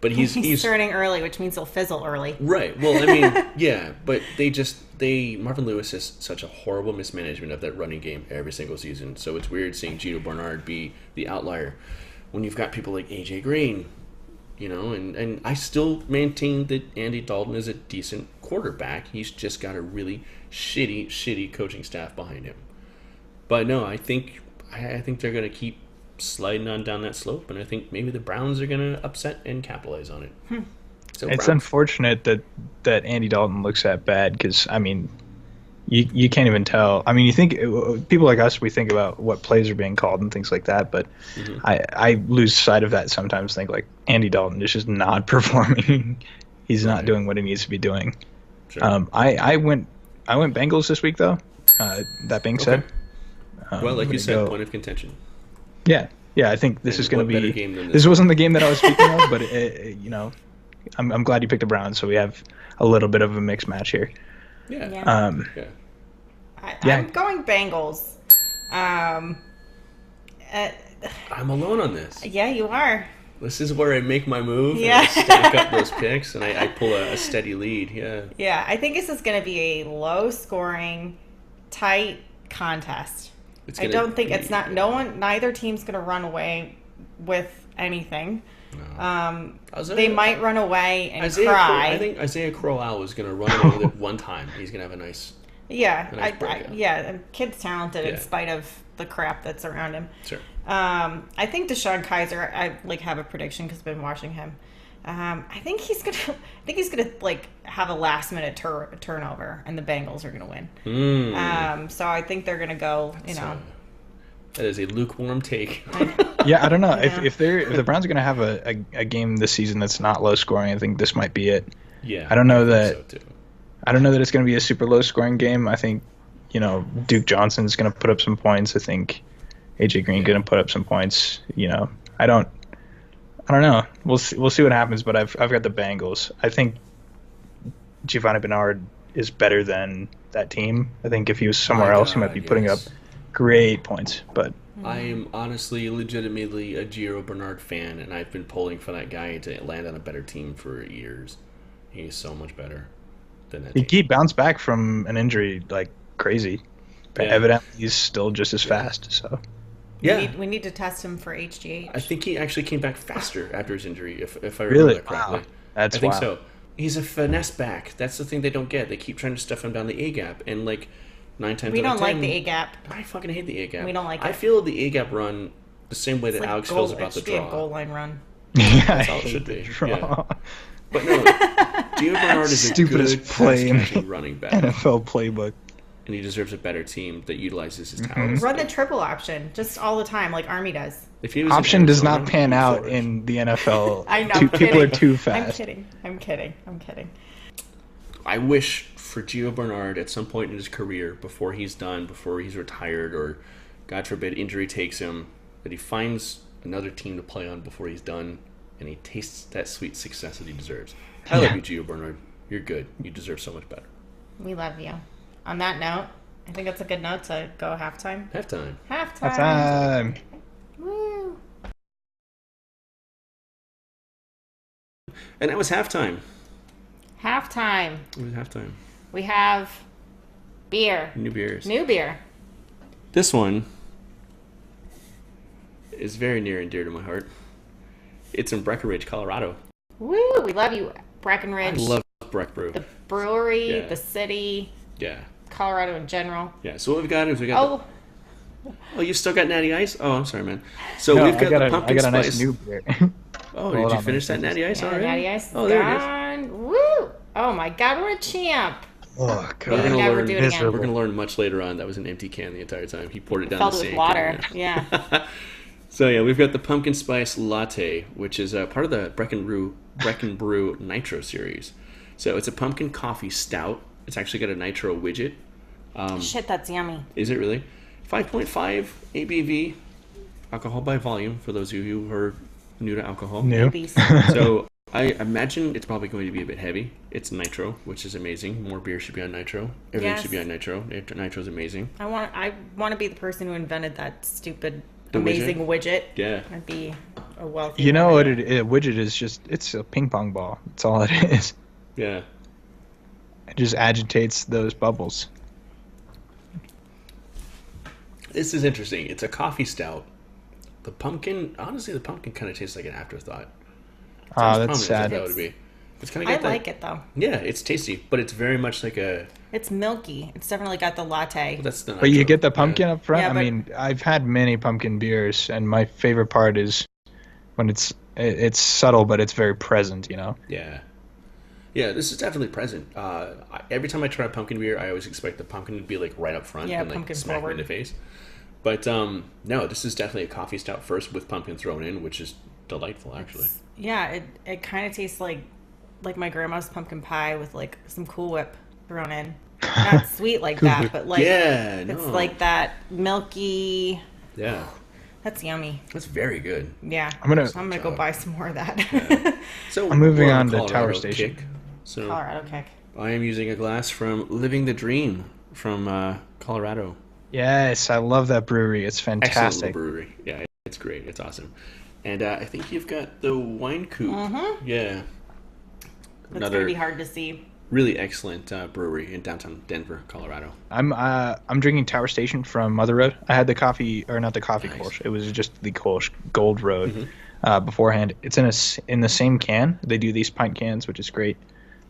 [SPEAKER 1] But he's
[SPEAKER 3] starting early, which means he'll fizzle early.
[SPEAKER 1] right. Well, I mean, yeah, but Marvin Lewis has such a horrible mismanagement of that running game every single season. So it's weird seeing Gio Bernard be the outlier when you've got people like AJ Green, and I still maintain that Andy Dalton is a decent quarterback. He's just got a really shitty coaching staff behind him. But no, I think they're going to keep sliding on down that slope, and I think maybe the Browns are going to upset and capitalize on it. So
[SPEAKER 2] It's
[SPEAKER 1] Browns.
[SPEAKER 2] unfortunate that Andy Dalton looks that bad because, I mean, you can't even tell. I mean, you think people like us, we think about what plays are being called and things like that, but I lose sight of that sometimes. Think like Andy Dalton is just not performing. He's not doing what he needs to be doing.
[SPEAKER 1] Sure.
[SPEAKER 2] I went Bengals this week though. That being said,
[SPEAKER 1] Well, like
[SPEAKER 2] I'm
[SPEAKER 1] you
[SPEAKER 2] gonna
[SPEAKER 1] said,
[SPEAKER 2] go-
[SPEAKER 1] point of contention.
[SPEAKER 2] yeah, I think this
[SPEAKER 1] And
[SPEAKER 2] is going
[SPEAKER 1] what
[SPEAKER 2] to
[SPEAKER 1] better
[SPEAKER 2] be.
[SPEAKER 1] game than
[SPEAKER 2] This
[SPEAKER 1] this?
[SPEAKER 2] wasn't the game that I was speaking of, but I'm glad you picked the Browns, so we have a little bit of a mixed match here.
[SPEAKER 1] Yeah.
[SPEAKER 3] Yeah.
[SPEAKER 1] Yeah.
[SPEAKER 3] I'm going Bengals.
[SPEAKER 1] I'm alone on this.
[SPEAKER 3] Yeah, you are.
[SPEAKER 1] This is where I make my move.
[SPEAKER 3] Yeah.
[SPEAKER 1] And I stack up those picks, and I pull a steady lead. Yeah.
[SPEAKER 3] Yeah, I think this is going to be a low-scoring, tight contest. I don't think it's not. Neither team's going to run away with anything. No. They might run away and cry.
[SPEAKER 1] I think Isaiah Crowell is going to run away with it one time. He's going to have a nice.
[SPEAKER 3] Yeah, the kid's talented in spite of the crap that's around him.
[SPEAKER 1] Sure.
[SPEAKER 3] I think Deshaun Kaiser. I have a prediction because I've been watching him. I think he's gonna have a last minute turnover, and the Bengals are gonna win. So I think they're gonna go.
[SPEAKER 1] That is a lukewarm take.
[SPEAKER 2] Yeah, I don't know if the Browns are gonna have a game this season that's not low scoring. I think this might be it.
[SPEAKER 1] Yeah,
[SPEAKER 2] I don't know that.
[SPEAKER 1] So too.
[SPEAKER 2] I don't know that it's gonna be a super low scoring game. I think Duke Johnson's gonna put up some points. I think AJ Green gonna put up some points. I don't know. We'll see what happens. But I've got the Bengals. I think Giovanni Bernard is better than that team. I think if he was somewhere else, he might be putting up great points. But
[SPEAKER 1] I am honestly, legitimately a Gio Bernard fan, and I've been pulling for that guy to land on a better team for years. He's so much better than that team.
[SPEAKER 2] He bounced back from an injury like crazy. But evidently, he's still just as fast. So.
[SPEAKER 1] Yeah,
[SPEAKER 3] we need to test him for HGH.
[SPEAKER 1] I think he actually came back faster after his injury, if I remember that correctly.
[SPEAKER 2] Wow. That's
[SPEAKER 1] I think
[SPEAKER 2] wild.
[SPEAKER 1] so. He's a finesse back. That's the thing they don't get. They keep trying to stuff him down the A gap, and 9 times out of 10,
[SPEAKER 3] we don't like the A gap.
[SPEAKER 1] I fucking hate the A gap.
[SPEAKER 3] We don't like it.
[SPEAKER 1] I feel the A gap run the same way that
[SPEAKER 3] like
[SPEAKER 1] Alex feels about the draw.
[SPEAKER 3] It should be a goal line run.
[SPEAKER 1] That's all it should be. Yeah. But no, Gio Bernard is a good pass-catching running back.
[SPEAKER 2] NFL playbook.
[SPEAKER 1] And he deserves a better team that utilizes his talents.
[SPEAKER 3] Run the triple option just all the time, like Army does.
[SPEAKER 1] If he was
[SPEAKER 2] option does not pan out in the NFL.
[SPEAKER 3] I know.
[SPEAKER 2] People are too fast.
[SPEAKER 3] I'm kidding.
[SPEAKER 1] I wish for Gio Bernard at some point in his career, before he's done, before he's retired, or God forbid injury takes him, that he finds another team to play on before he's done, and he tastes that sweet success that he deserves. I love you, Gio Bernard. You're good. You deserve so much better.
[SPEAKER 3] We love you. On that note, I think that's a good note to go halftime.
[SPEAKER 2] Halftime.
[SPEAKER 3] Woo.
[SPEAKER 1] And that was halftime.
[SPEAKER 3] It
[SPEAKER 1] was halftime.
[SPEAKER 3] We have beer.
[SPEAKER 1] New beers.
[SPEAKER 3] New beer.
[SPEAKER 1] This one is very near and dear to my heart. It's in Breckenridge, Colorado.
[SPEAKER 3] Woo! We love you, Breckenridge.
[SPEAKER 1] I love Breck Brew.
[SPEAKER 3] The brewery, the city.
[SPEAKER 1] Yeah.
[SPEAKER 3] Colorado in general.
[SPEAKER 1] Yeah, so what we've got is Oh, you still got Natty Ice? Oh, I'm sorry, man. So we've got the pumpkin spice.
[SPEAKER 2] I got a nice new beer.
[SPEAKER 1] Oh, did you finish that Natty Ice already?
[SPEAKER 3] Natty Ice.
[SPEAKER 1] Oh, there it
[SPEAKER 3] is. Woo! Oh my God, we're a champ.
[SPEAKER 2] Oh God.
[SPEAKER 1] We're gonna learn much later on. That was an empty can the entire time. He poured it down the sink.
[SPEAKER 3] Filled with water. Yeah.
[SPEAKER 1] So yeah, we've got the pumpkin spice latte, which is part of the Brecken Brew Nitro series. So it's a pumpkin coffee stout. It's actually got a nitro widget.
[SPEAKER 3] Shit, that's yummy.
[SPEAKER 1] Is it really? 5.5 ABV, alcohol by volume, for those of you who are new to alcohol.
[SPEAKER 2] New.
[SPEAKER 1] So I imagine it's probably going to be a bit heavy. It's nitro, which is amazing. More beer should be on nitro. Everything should be on nitro. Nitro's amazing.
[SPEAKER 3] I want to be the person who invented that stupid, amazing widget.
[SPEAKER 1] Yeah.
[SPEAKER 3] I'd be a wealthy
[SPEAKER 2] You know
[SPEAKER 3] woman.
[SPEAKER 2] what a widget is? It's a ping pong ball. That's all it is.
[SPEAKER 1] Yeah.
[SPEAKER 2] It just agitates those bubbles.
[SPEAKER 1] This is interesting. It's a coffee stout. The pumpkin kind of tastes like an afterthought.
[SPEAKER 2] Oh, that's sad.
[SPEAKER 1] That would be. It's kind of
[SPEAKER 3] like it though.
[SPEAKER 1] Yeah, it's tasty, but it's very much like a.
[SPEAKER 3] It's milky. It's definitely got the latte.
[SPEAKER 1] That's the.
[SPEAKER 2] But you get the pumpkin up front.
[SPEAKER 3] Yeah,
[SPEAKER 2] I mean, I've had many pumpkin beers, and my favorite part is when it's subtle, but it's very present.
[SPEAKER 1] Yeah. Yeah, this is definitely present. Every time I try a pumpkin beer, I always expect the pumpkin to be like right up front and like smack me in the face. But no, this is definitely a coffee stout first with pumpkin thrown in, which is delightful actually.
[SPEAKER 3] It kind of tastes like my grandma's pumpkin pie with like some Cool Whip thrown in. Not sweet like that, but like it's like that milky.
[SPEAKER 1] Yeah.
[SPEAKER 3] That's yummy.
[SPEAKER 1] That's very good.
[SPEAKER 3] Yeah.
[SPEAKER 2] I'm gonna
[SPEAKER 3] go buy some more of that.
[SPEAKER 1] Yeah. So
[SPEAKER 2] I'm moving on to Tower Station.
[SPEAKER 1] So
[SPEAKER 3] Colorado kick.
[SPEAKER 1] I am using a glass from Living the Dream from Colorado.
[SPEAKER 2] Yes, I love that brewery. It's fantastic.
[SPEAKER 1] Excellent brewery. Yeah, it's great. It's awesome. And I think you've got the Wine Coop.
[SPEAKER 3] Mm-hmm.
[SPEAKER 1] Yeah.
[SPEAKER 3] It's going to be hard to see.
[SPEAKER 1] Really excellent brewery in downtown Denver, Colorado.
[SPEAKER 2] I'm drinking Tower Station from Mother Road. I had the coffee, or not the coffee Kolsch. It was just the Kolsch Gold Road beforehand. It's in the same can. They do these pint cans, which is great.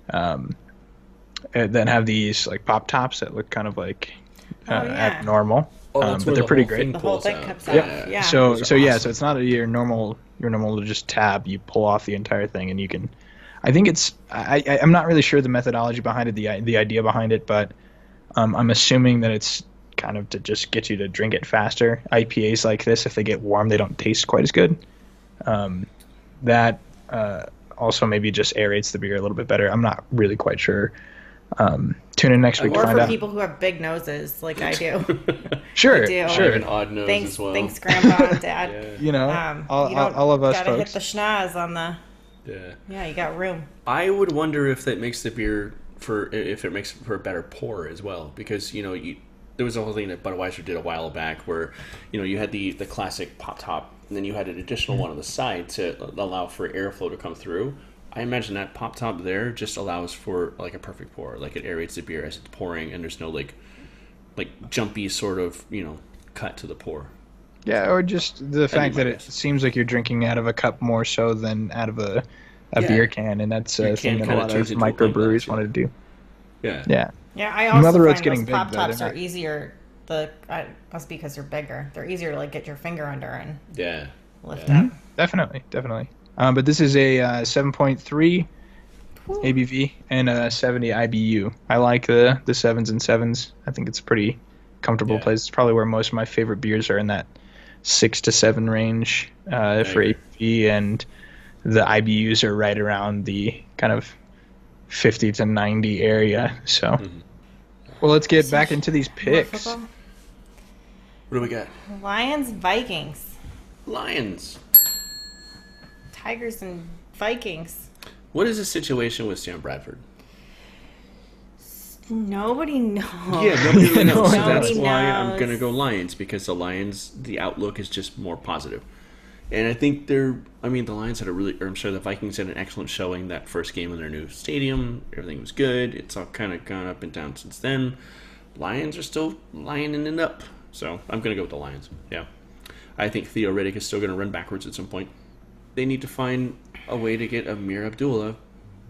[SPEAKER 2] Then have these like pop tops that look kind of like abnormal. But they're pretty great.
[SPEAKER 3] The whole thing comes out. Yeah.
[SPEAKER 2] So it's not your normal just tab. You pull off the entire thing, and you can. I think it's. I'm not really sure the methodology behind it, the idea behind it, but I'm assuming that it's kind of to just get you to drink it faster. IPAs like this, if they get warm, they don't taste quite as good. That also maybe just aerates the beer a little bit better. I'm not really quite sure. Tune in next week to find out.
[SPEAKER 3] Or for people who have big noses like I do.
[SPEAKER 2] Sure.
[SPEAKER 3] I do.
[SPEAKER 1] I have an odd nose as well.
[SPEAKER 3] Thanks, Grandpa and Dad.
[SPEAKER 2] Yeah. All of us
[SPEAKER 3] gotta
[SPEAKER 2] folks.
[SPEAKER 3] hit the schnoz on the...
[SPEAKER 1] Yeah.
[SPEAKER 3] Yeah, you got room.
[SPEAKER 1] I would wonder if that makes the beer if it makes for a better pour as well, because there was a whole thing that Budweiser did a while back where you had the classic pop top, and then you had an additional one on the side to allow for airflow to come through. I imagine that pop top there just allows for like a perfect pour, like it aerates the beer as it's pouring, and there's no like jumpy sort of cut to the pour.
[SPEAKER 2] Yeah, or just the fact that it seems like you're drinking out of a cup more so than out of a beer can, and that's a thing that a lot of microbreweries want to do.
[SPEAKER 1] Yeah.
[SPEAKER 3] Yeah, I also
[SPEAKER 2] Mother Road's
[SPEAKER 3] find
[SPEAKER 2] getting
[SPEAKER 3] those
[SPEAKER 2] big,
[SPEAKER 3] pop
[SPEAKER 2] though,
[SPEAKER 3] tops
[SPEAKER 2] they're
[SPEAKER 3] are
[SPEAKER 2] not-
[SPEAKER 3] easier. Must be because they're bigger. They're easier to like get your finger under and lift
[SPEAKER 1] Yeah.
[SPEAKER 3] up.
[SPEAKER 2] Definitely. But this is a 7.3 ABV and a 70 IBU. I like the 7s and 7s. I think it's a pretty comfortable place. It's probably where most of my favorite beers are, in that 6 to 7 range for ABV, and the IBUs are right around the kind of 50 to 90 area. So, well, let's get back into these picks.
[SPEAKER 3] Football?
[SPEAKER 1] What do we got?
[SPEAKER 3] Lions, Vikings.
[SPEAKER 1] Lions.
[SPEAKER 3] Tigers and Vikings.
[SPEAKER 1] What is the situation with Sam Bradford?
[SPEAKER 3] Nobody knows.
[SPEAKER 1] Yeah, nobody really knows. So
[SPEAKER 3] Nobody
[SPEAKER 1] that's why I'm
[SPEAKER 3] knows.
[SPEAKER 1] going to go Lions, because the Lions, the outlook is just more positive. And I think the Lions had the Vikings had an excellent showing that first game in their new stadium. Everything was good. It's all kind of gone up and down since then. Lions are still lining it up. So I'm going to go with the Lions. Yeah. I think Theo Riddick is still going to run backwards at some point. They need to find a way to get Amir Abdullah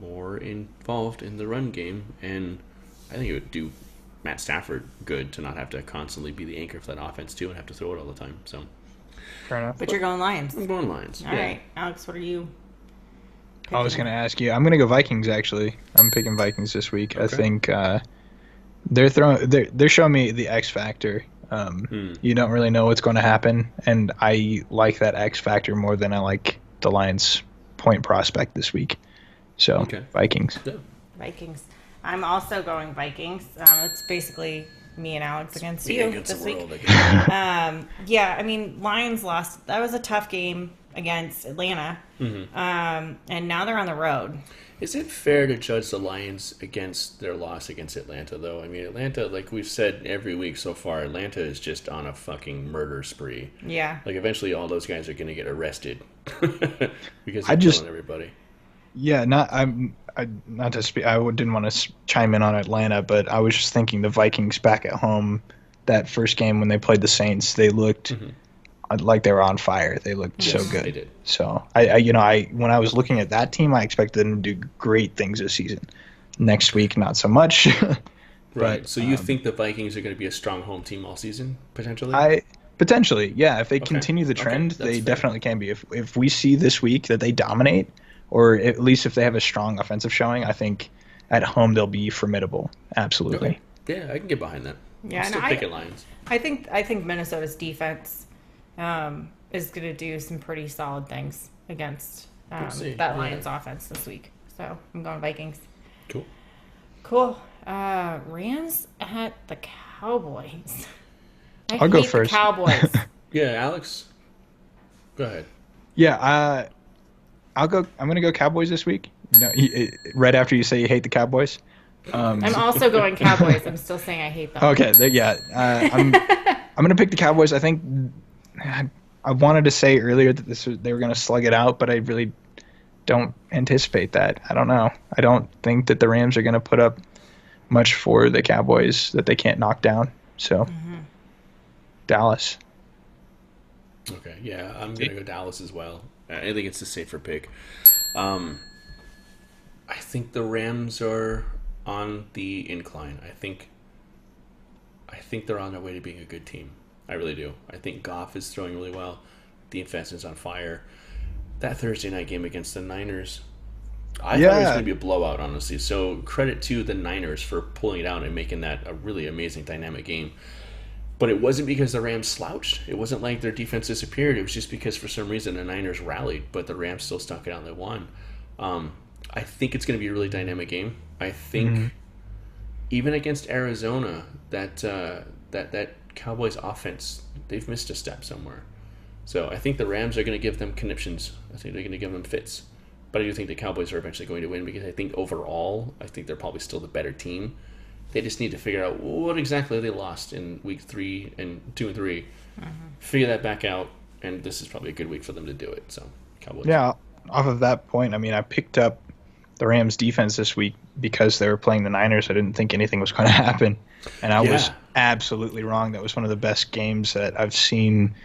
[SPEAKER 1] more involved in the run game, and I think it would do Matt Stafford good to not have to constantly be the anchor for that offense too and have to throw it all the time. So,
[SPEAKER 2] Fair enough.
[SPEAKER 3] But you're going Lions.
[SPEAKER 1] I'm going Lions.
[SPEAKER 3] All right, Alex, what are you picking?
[SPEAKER 2] I was going to ask you. I'm going to go Vikings, actually. I'm picking Vikings this week.
[SPEAKER 1] Okay.
[SPEAKER 2] I think they're showing me the X factor. You don't really know what's going to happen, and I like that X factor more than I like the Lions' point prospect this week. So, Vikings.
[SPEAKER 1] Yeah.
[SPEAKER 3] Vikings. I'm also going Vikings. It's basically me and Alex against
[SPEAKER 1] Me
[SPEAKER 3] you
[SPEAKER 1] against
[SPEAKER 3] this
[SPEAKER 1] the
[SPEAKER 3] week.
[SPEAKER 1] world again.
[SPEAKER 3] Lions lost. That was a tough game against Atlanta. And now they're on the road.
[SPEAKER 1] Is it fair to judge the Lions against their loss against Atlanta, though? I mean, Atlanta, like we've said every week so far, Atlanta is just on a fucking murder spree.
[SPEAKER 3] Yeah.
[SPEAKER 1] Like, eventually all those guys are going to get arrested because they're killing everybody.
[SPEAKER 2] Yeah, not to speak. I didn't want to chime in on Atlanta, but I was just thinking the Vikings back at home, that first game when they played the Saints, they looked like they were on fire. They looked so good.
[SPEAKER 1] They did.
[SPEAKER 2] So I when I was looking at that team, I expected them to do great things this season. Next week, not so much.
[SPEAKER 1] Right.
[SPEAKER 2] But
[SPEAKER 1] So you think the Vikings are going to be a strong home team all season, potentially?
[SPEAKER 2] Potentially, yeah. If they continue the trend,
[SPEAKER 1] that's
[SPEAKER 2] they
[SPEAKER 1] fair.
[SPEAKER 2] definitely can be. If we see this week that they dominate, or at least if they have a strong offensive showing, I think at home they'll be formidable. Absolutely.
[SPEAKER 1] Okay. Yeah, I can get behind that.
[SPEAKER 3] Yeah,
[SPEAKER 1] I'm
[SPEAKER 3] and
[SPEAKER 1] still picking Lions.
[SPEAKER 3] I think Minnesota's defense is going to do some pretty solid things against that Lions offense this week. So I'm going Vikings. Cool. Rams at the Cowboys.
[SPEAKER 2] I'll go first.
[SPEAKER 3] The Cowboys.
[SPEAKER 1] Yeah, Alex, go ahead.
[SPEAKER 2] Yeah, I'm going to go Cowboys this week. Right after you say you hate the Cowboys.
[SPEAKER 3] I'm also going Cowboys. I'm still saying I hate them.
[SPEAKER 2] Okay, I'm going to pick the Cowboys. I think I wanted to say earlier that they were going to slug it out, but I really don't anticipate that. I don't know. I don't think that the Rams are going to put up much for the Cowboys that they can't knock down. So, Dallas.
[SPEAKER 1] Okay, yeah, I'm going to go Dallas as well. I think it's a safer pick. I think the Rams are on the incline. I think they're on their way to being a good team. I really do. I think Goff is throwing really well. Defense is on fire. That Thursday night game against the Niners, I thought it was going to be a blowout, honestly. So credit to the Niners for pulling it out and making that a really amazing, dynamic game. But it wasn't because the Rams slouched. It wasn't like their defense disappeared. It was just because for some reason the Niners rallied, but the Rams still stuck it out and they won. I think it's going to be a really dynamic game. I think even against Arizona, that Cowboys offense, they've missed a step somewhere. So I think the Rams are going to give them conniptions. I think they're going to give them fits. But I do think the Cowboys are eventually going to win because I think overall, I think they're probably still the better team. They just need to figure out what exactly they lost in week 3 and 2 and 3. Figure that back out, and this is probably a good week for them to do it. So Cowboys.
[SPEAKER 2] Yeah, off of that point, I mean, I picked up the Rams defense this week because they were playing the Niners. I didn't think anything was going to happen, and I was absolutely wrong. That was one of the best games that I've seen,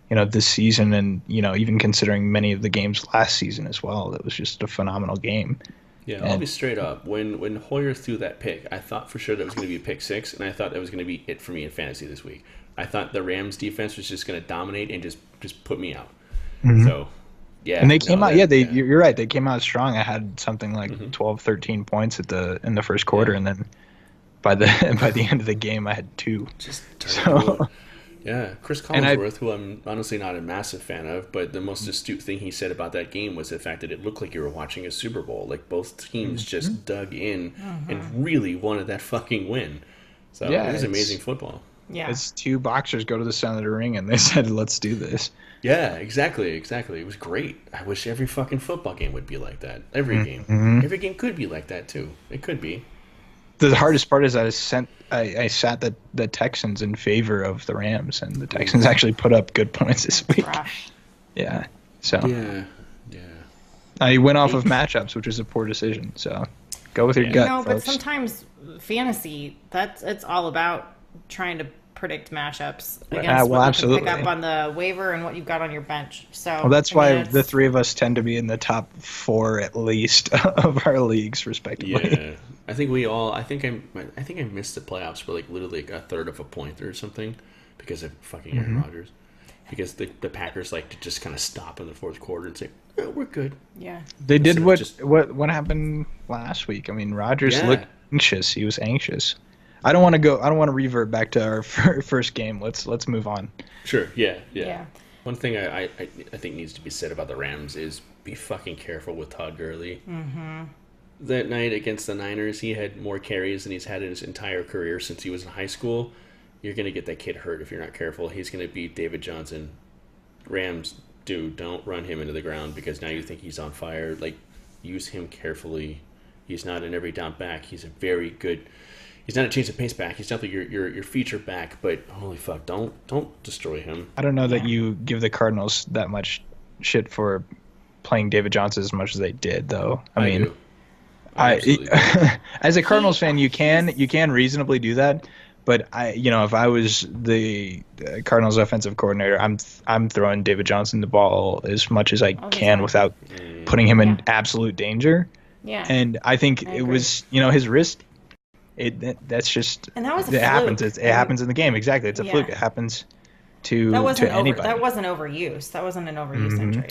[SPEAKER 2] this season, and even considering many of the games last season as well. That was just a phenomenal game.
[SPEAKER 1] Yeah, I'll be straight up. When Hoyer threw that pick, I thought for sure that was going to be a pick 6, and I thought that was going to be it for me in fantasy this week. I thought the Rams defense was just going to dominate and just put me out. So. Yeah,
[SPEAKER 2] and they came out. You're right. They came out strong. I had something like 12, 13 points in the first quarter, and then by the end of the game, I had 2.
[SPEAKER 1] Chris Collinsworth, who I'm honestly not a massive fan of, but the most astute thing he said about that game was the fact that it looked like you were watching a Super Bowl. Like both teams just dug in and really wanted that fucking win. So it was amazing football.
[SPEAKER 3] Yeah,
[SPEAKER 2] it's 2 boxers go to the center of the ring and they said, "Let's do this."
[SPEAKER 1] Yeah, exactly. It was great. I wish every fucking football game would be like that. Every game could be like that too. It could be.
[SPEAKER 2] The hardest part is I sat the Texans in favor of the Rams, and the Texans actually put up good points this week. Yeah. So.
[SPEAKER 1] Yeah.
[SPEAKER 2] I went off of matchups, which was a poor decision. So, go with your gut, folks.
[SPEAKER 3] But sometimes fantasy, it's all about trying to predict matchups against what you can pick up on the waiver and what you've got on your bench. So
[SPEAKER 2] that's why the 3 of us tend to be in the top 4 at least of our leagues, respectively.
[SPEAKER 1] Yeah, I think I missed the playoffs for literally a third of a point or something because of fucking Aaron Rodgers. Because the Packers like to just kind of stop in the fourth quarter and say, "Oh, we're good."
[SPEAKER 2] Yeah, they did what happened last week. I mean, Rodgers looked anxious. He was anxious. I don't want to revert back to our first game. Let's move on.
[SPEAKER 1] Sure. Yeah. One thing I think needs to be said about the Rams is be fucking careful with Todd Gurley. That night against the Niners, he had more carries than he's had in his entire career since he was in high school. You're going to get that kid hurt if you're not careful. He's going to beat David Johnson. Rams, dude, don't run him into the ground because now you think he's on fire. Use him carefully. He's not an every down back. He's a very good... He's not a change of pace back. He's definitely your feature back, but holy fuck, don't destroy him.
[SPEAKER 2] I don't know that you give the Cardinals that much shit for playing David Johnson as much as they did, though. I mean, as a Cardinals fan, you can reasonably do that. But if I was the Cardinals offensive coordinator, I'm throwing David Johnson the ball as much as I can without putting him in absolute danger.
[SPEAKER 3] Yeah.
[SPEAKER 2] And I think it was his wrist. That's just
[SPEAKER 3] and that was a
[SPEAKER 2] it happens. It happens in the game. Exactly, it's a fluke. It happens to anybody.
[SPEAKER 3] That wasn't overuse. That wasn't an overuse injury.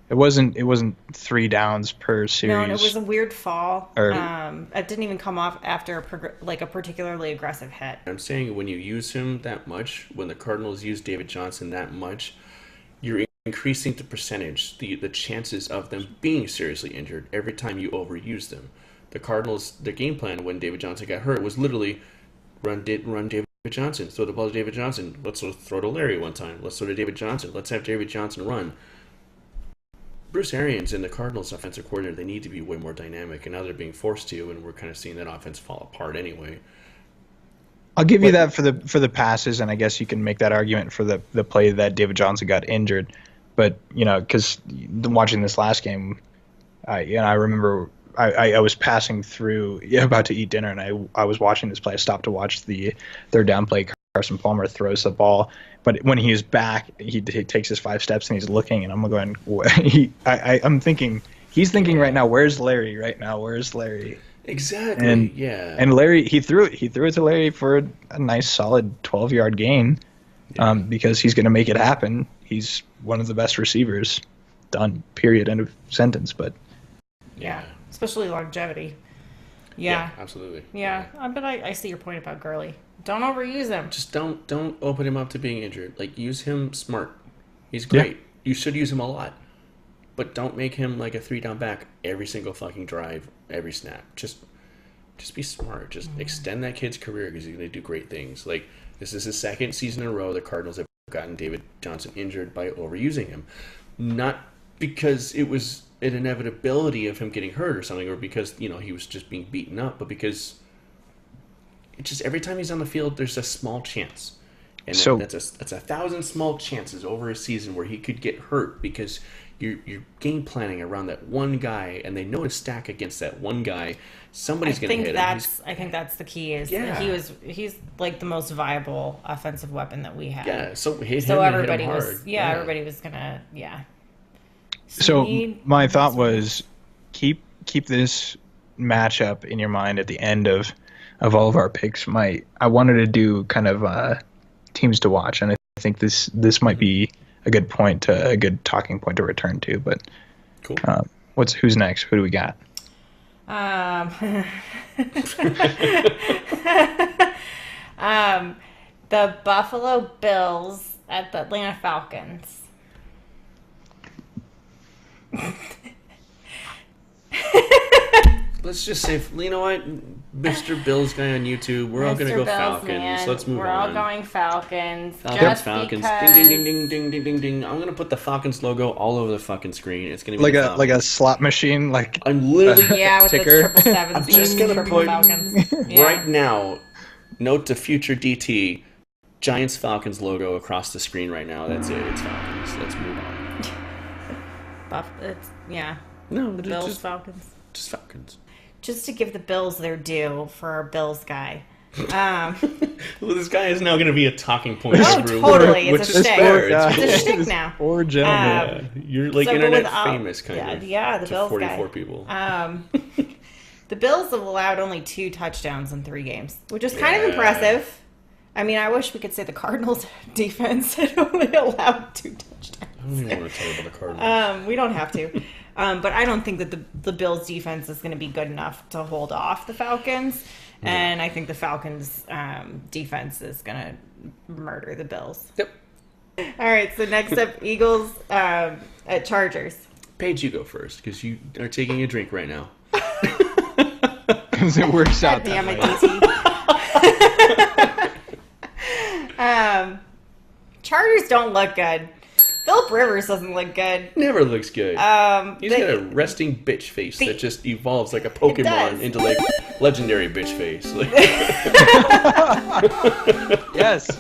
[SPEAKER 2] It wasn't 3 downs per series.
[SPEAKER 3] No, and it was a weird fall. It didn't even come off after a particularly aggressive hit.
[SPEAKER 1] I'm saying when you use him that much, when the Cardinals use David Johnson that much, you're increasing the percentage, the chances of them being seriously injured every time you overuse them. The Cardinals, their game plan when David Johnson got hurt was literally run David Johnson, throw the ball to David Johnson. Let's throw to Larry one time. Let's throw to David Johnson. Let's have David Johnson run. Bruce Arians and the Cardinals offensive coordinator, they need to be way more dynamic, and now they're being forced to, and we're kind of seeing that offense fall apart anyway.
[SPEAKER 2] I'll give you that for the passes, and I guess you can make that argument for the play that David Johnson got injured. But because watching this last game, I remember I was passing through, about to eat dinner, and I was watching this play. I stopped to watch the third down play. Carson Palmer throws the ball, but when he's back, he takes his 5 steps and he's looking, and I'm going, I'm thinking, he's thinking right now, where's Larry right now? Where's Larry?
[SPEAKER 1] Exactly.
[SPEAKER 2] And Larry, he threw it to Larry for a nice solid 12-yard gain, because he's going to make it happen. He's one of the best receivers. Done. Period. End of sentence. But
[SPEAKER 3] yeah, especially longevity.
[SPEAKER 1] Yeah, absolutely.
[SPEAKER 3] Yeah, but I see your point about Gurley. Don't overuse him.
[SPEAKER 1] Just don't open him up to being injured. Like, use him smart. He's great. Yeah. You should use him a lot. But don't make him like a 3-down back every single fucking drive, every snap. Just be smart. Just extend that kid's career, because he's going to do great things. Like, this is his second season in a row the Cardinals have gotten David Johnson injured by overusing him. Not because it was an inevitability of him getting hurt or something, or because, he was just being beaten up, but because it's just every time he's on the field, there's a small chance. And so that's 1,000 small chances over a season where he could get hurt, because you're game planning around that one guy, and they know to stack against that one guy. Somebody's going to hit him.
[SPEAKER 3] I think that's the key. He's like the most viable offensive weapon that we have.
[SPEAKER 1] Yeah, so hit him.
[SPEAKER 3] Everybody
[SPEAKER 1] hit him hard.
[SPEAKER 3] Everybody was gonna
[SPEAKER 2] So my thought was keep this matchup in your mind at the end of all of our picks. I wanted to do kind of teams to watch, and I think this might be a good talking point to return to. But
[SPEAKER 1] cool.
[SPEAKER 2] Who's next? Who do we got?
[SPEAKER 3] The Buffalo Bills at the Atlanta Falcons.
[SPEAKER 1] Let's just say, you know what, Mr. Bills guy on YouTube, we're all going to go Falcons. Man. Let's move on.
[SPEAKER 3] We're all going Falcons.
[SPEAKER 1] Falcons. Ding, ding, ding, ding, ding, ding, ding, ding. I'm going to put the Falcons logo all over the fucking screen. It's going to be
[SPEAKER 2] like a slot machine. Like
[SPEAKER 1] I'm literally
[SPEAKER 3] with
[SPEAKER 2] ticker.
[SPEAKER 3] The 777s.
[SPEAKER 1] I'm just going to put
[SPEAKER 3] Falcons.
[SPEAKER 1] right now. Note to future DT: Giants Falcons logo across the screen right now. That's it. It's Falcons. Let's move on.
[SPEAKER 3] No, the Bills Falcons.
[SPEAKER 1] Just Falcons.
[SPEAKER 3] Just to give the Bills their due for our Bills guy.
[SPEAKER 1] Well, this guy is now going to be a talking point.
[SPEAKER 3] Totally. It's a shtick.
[SPEAKER 2] It's
[SPEAKER 3] a shtick now.
[SPEAKER 2] Poor gentleman.
[SPEAKER 1] You're like internet famous, kind of.
[SPEAKER 3] Yeah, the Bills
[SPEAKER 1] 44
[SPEAKER 3] guy.
[SPEAKER 1] people.
[SPEAKER 3] The Bills have allowed only 2 touchdowns in 3 games, which is kind of impressive. I mean, I wish we could say the Cardinals defense had only allowed 2 touchdowns.
[SPEAKER 1] I don't even want to talk about the Cardinals.
[SPEAKER 3] We don't have to. But I don't think that the Bills defense is going to be good enough to hold off the Falcons. And I think the Falcons defense is going to murder the Bills.
[SPEAKER 1] Yep.
[SPEAKER 3] All right, so next up, Eagles at Chargers.
[SPEAKER 1] Paige, you go first, because you are taking a drink right now.
[SPEAKER 2] Because it works out
[SPEAKER 3] Damn
[SPEAKER 2] that
[SPEAKER 3] it, DT. Chargers don't look good. Phillip Rivers doesn't look good.
[SPEAKER 1] Never looks good. He's got a resting bitch face that just evolves like a Pokemon into like legendary bitch face.
[SPEAKER 2] Yes.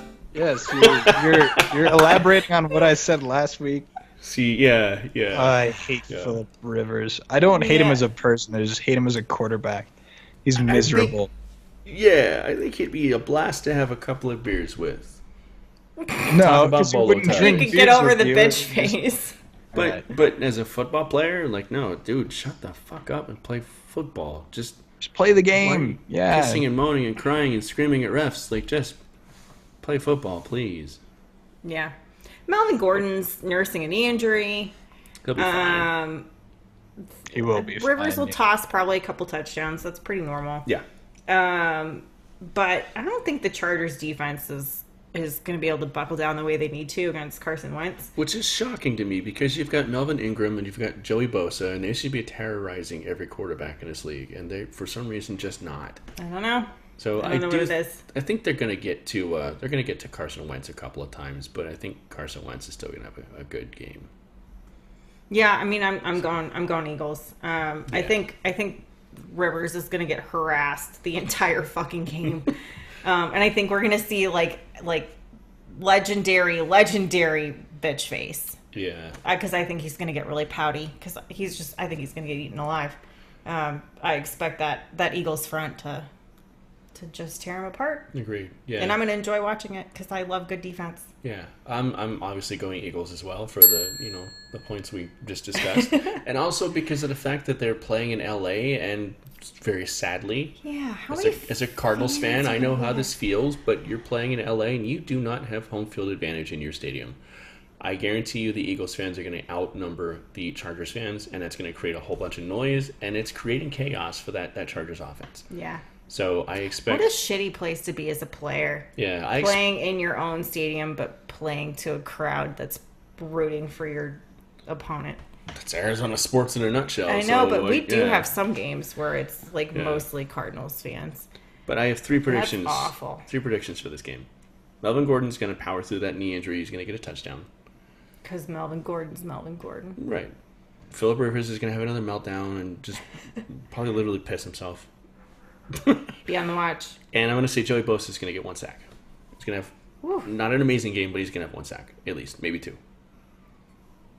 [SPEAKER 2] You're elaborating on what I said last week.
[SPEAKER 1] See, yeah.
[SPEAKER 2] I hate Phillip Rivers. I don't hate him as a person. I just hate him as a quarterback. He's miserable.
[SPEAKER 1] I think he'd be a blast to have a couple of beers with.
[SPEAKER 2] No, because you wouldn't drink
[SPEAKER 3] you can get over the bitch face.
[SPEAKER 1] But as a football player, like, no, dude, shut the fuck up and play football. Just
[SPEAKER 2] play the game. Yeah.
[SPEAKER 1] Kissing and moaning and crying and screaming at refs. Like, just play football, please.
[SPEAKER 3] Yeah. Melvin Gordon's nursing a knee injury.
[SPEAKER 1] He'll be fine.
[SPEAKER 2] He will be
[SPEAKER 3] Rivers
[SPEAKER 2] fine,
[SPEAKER 3] will toss probably a couple touchdowns. That's pretty normal.
[SPEAKER 1] Yeah.
[SPEAKER 3] But I don't think the Chargers defense is going to be able to buckle down the way they need to against Carson Wentz.
[SPEAKER 1] Which is shocking to me, because you've got Melvin Ingram and you've got Joey Bosa, and they should be terrorizing every quarterback in this league, and they, for some reason, just not.
[SPEAKER 3] I don't know.
[SPEAKER 1] So
[SPEAKER 3] I don't know what it is.
[SPEAKER 1] I think they're going to get to Carson Wentz a couple of times, but I think Carson Wentz is still going to have a good game.
[SPEAKER 3] Yeah, I mean, I'm going Eagles. I think Rivers is going to get harassed the entire fucking game. And I think we're gonna see like legendary bitch face.
[SPEAKER 1] Yeah.
[SPEAKER 3] Because I think he's gonna get really pouty. Because I think he's gonna get eaten alive. I expect that Eagles front to just tear him apart.
[SPEAKER 1] Agreed. Yeah.
[SPEAKER 3] And I'm gonna enjoy watching it because I love good defense.
[SPEAKER 1] Yeah, I'm obviously going Eagles as well for the the points we just discussed, and also because of the fact that they're playing in LA and very sadly,
[SPEAKER 3] yeah.
[SPEAKER 1] As a Cardinals fan, I know how this feels, but you're playing in LA and you do not have home field advantage in your stadium. I guarantee you the Eagles fans are going to outnumber the Chargers fans, and that's going to create a whole bunch of noise, and it's creating chaos for that Chargers offense.
[SPEAKER 3] Yeah.
[SPEAKER 1] So I expect...
[SPEAKER 3] What a shitty place to be as a player.
[SPEAKER 1] Yeah.
[SPEAKER 3] Playing in your own stadium, but playing to a crowd that's rooting for your opponent.
[SPEAKER 1] It's Arizona sports in a nutshell.
[SPEAKER 3] I know, but we do have some games where it's mostly Cardinals fans.
[SPEAKER 1] But I have 3 predictions.
[SPEAKER 3] That's awful.
[SPEAKER 1] 3 predictions for this game. Melvin Gordon's going to power through that knee injury. He's going to get a touchdown.
[SPEAKER 3] Because Melvin Gordon's Melvin Gordon.
[SPEAKER 1] Right. Phillip Rivers is going to have another meltdown and just probably literally piss himself.
[SPEAKER 3] Be on the watch.
[SPEAKER 1] And I'm going to say Joey Bosa is going to get 1 sack. He's going to have not an amazing game, but he's going to have 1 sack. At least. Maybe 2.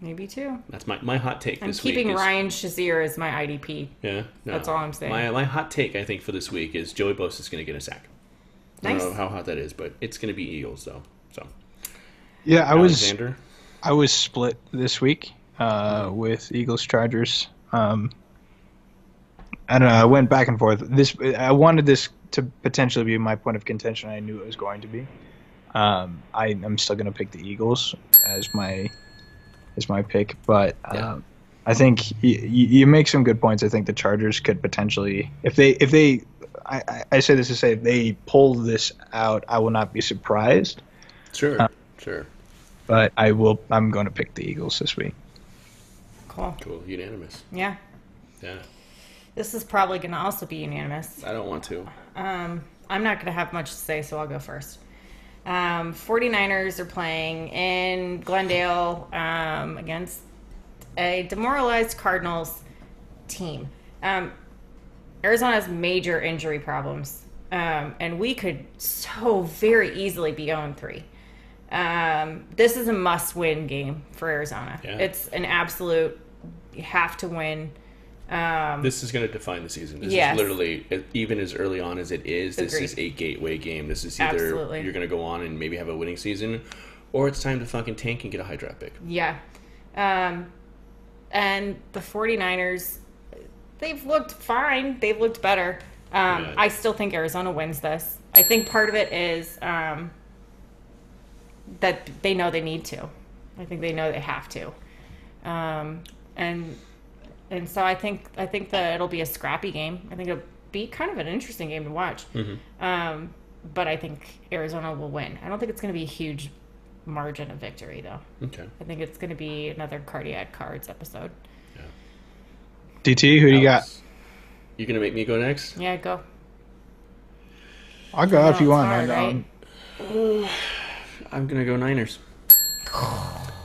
[SPEAKER 3] Maybe 2.
[SPEAKER 1] That's my hot take this week.
[SPEAKER 3] I'm keeping Ryan Shazier as my IDP.
[SPEAKER 1] Yeah? No.
[SPEAKER 3] That's all I'm saying.
[SPEAKER 1] My hot take, I think, for this week is Joey Bosa is going to get a sack.
[SPEAKER 3] Nice.
[SPEAKER 1] I don't know how hot that is, but it's going to be Eagles, though. So.
[SPEAKER 2] Yeah,
[SPEAKER 1] Alexander?
[SPEAKER 2] I was split this week with Eagles Chargers. I don't know. I went back and forth. I wanted this to potentially be my point of contention. I knew it was going to be. I'm still going to pick the Eagles as my pick, but I think you make some good points. I think the Chargers could potentially, if they I say this to say if they pull this out, I will not be surprised.
[SPEAKER 1] Sure.
[SPEAKER 2] But I'm going to pick the Eagles this week.
[SPEAKER 3] Cool.
[SPEAKER 1] Unanimous.
[SPEAKER 3] Yeah.
[SPEAKER 1] Yeah.
[SPEAKER 3] This is probably going to also be unanimous.
[SPEAKER 1] I don't want to.
[SPEAKER 3] I'm not going to have much to say, so I'll go first. 49ers are playing in Glendale against a demoralized Cardinals team. Arizona has major injury problems, and we could so very easily be 0-3. This is a must-win game for Arizona.
[SPEAKER 1] Yeah.
[SPEAKER 3] It's an absolute, you have to win.
[SPEAKER 1] This is going to define the season. This
[SPEAKER 3] yes.
[SPEAKER 1] is literally, even as early on as it is, this
[SPEAKER 3] Agreed.
[SPEAKER 1] is a gateway game. This is either
[SPEAKER 3] Absolutely.
[SPEAKER 1] You're going to go on and maybe have a winning season, or it's time to fucking tank and get a high draft pick.
[SPEAKER 3] Yeah. And the 49ers, they've looked fine. They've looked better.
[SPEAKER 1] Yeah.
[SPEAKER 3] I still think Arizona wins this. I think part of it is that they know they need to. I think they know they have to. And so I think that it'll be a scrappy game. I think it'll be kind of an interesting game to watch.
[SPEAKER 1] Mm-hmm.
[SPEAKER 3] But I think Arizona will win. I don't think it's going to be a huge margin of victory, though.
[SPEAKER 1] Okay.
[SPEAKER 3] I think it's going to be another Cardiac Cards episode.
[SPEAKER 1] Yeah.
[SPEAKER 2] DT, who do you got?
[SPEAKER 1] You going to make me go next?
[SPEAKER 3] Yeah, go.
[SPEAKER 2] I'll go if you want.
[SPEAKER 3] Hard, right?
[SPEAKER 1] I'm going to go Niners.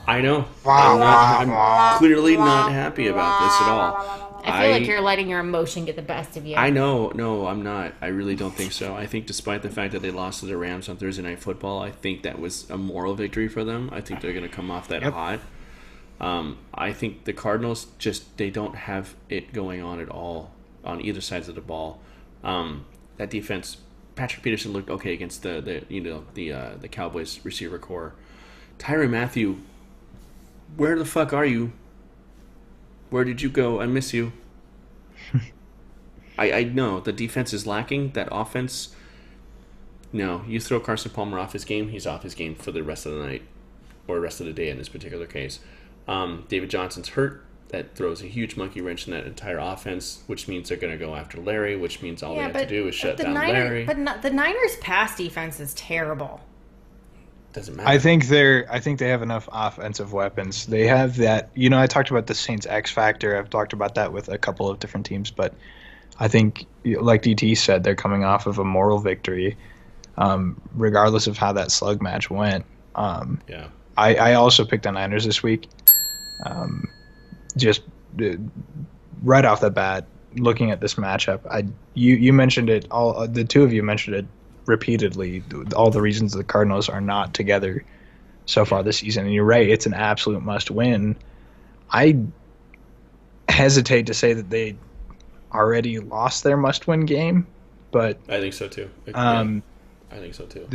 [SPEAKER 1] I know.
[SPEAKER 2] Wow.
[SPEAKER 1] I'm clearly not happy about this at all.
[SPEAKER 3] I feel like you're letting your emotion get the best of you.
[SPEAKER 1] I know. No, I'm not. I really don't think so. I think despite the fact that they lost to the Rams on Thursday Night Football, I think that was a moral victory for them. I think they're going to come off that hot. I think the Cardinals they don't have it going on at all on either sides of the ball. That defense, Patrick Peterson looked okay against the Cowboys receiver core. Tyrann Mathieu, where the fuck are you? Where did you go? I miss you. I know the defense is lacking. That offense, no. You throw Carson Palmer off his game, he's off his game for the rest of the night, or rest of the day in this particular case. David Johnson's hurt. That throws a huge monkey wrench in that entire offense, which means they're going to go after Larry, which means all they have to do is shut down Larry.
[SPEAKER 3] But the Niners' pass defense is terrible.
[SPEAKER 1] Doesn't matter.
[SPEAKER 2] I think they have enough offensive weapons. They have that. I talked about the Saints X factor. I've talked about that with a couple of different teams, but I think, like DT said, they're coming off of a moral victory, regardless of how that slug match went.
[SPEAKER 1] Yeah.
[SPEAKER 2] I also picked the Niners this week. Just right off the bat, looking at this matchup, you mentioned it. The two of you mentioned it repeatedly all the reasons the Cardinals are not together so far this season. And you're right, it's an absolute must-win. I hesitate to say that they already lost their must-win game, but
[SPEAKER 1] I think so too. I think so too.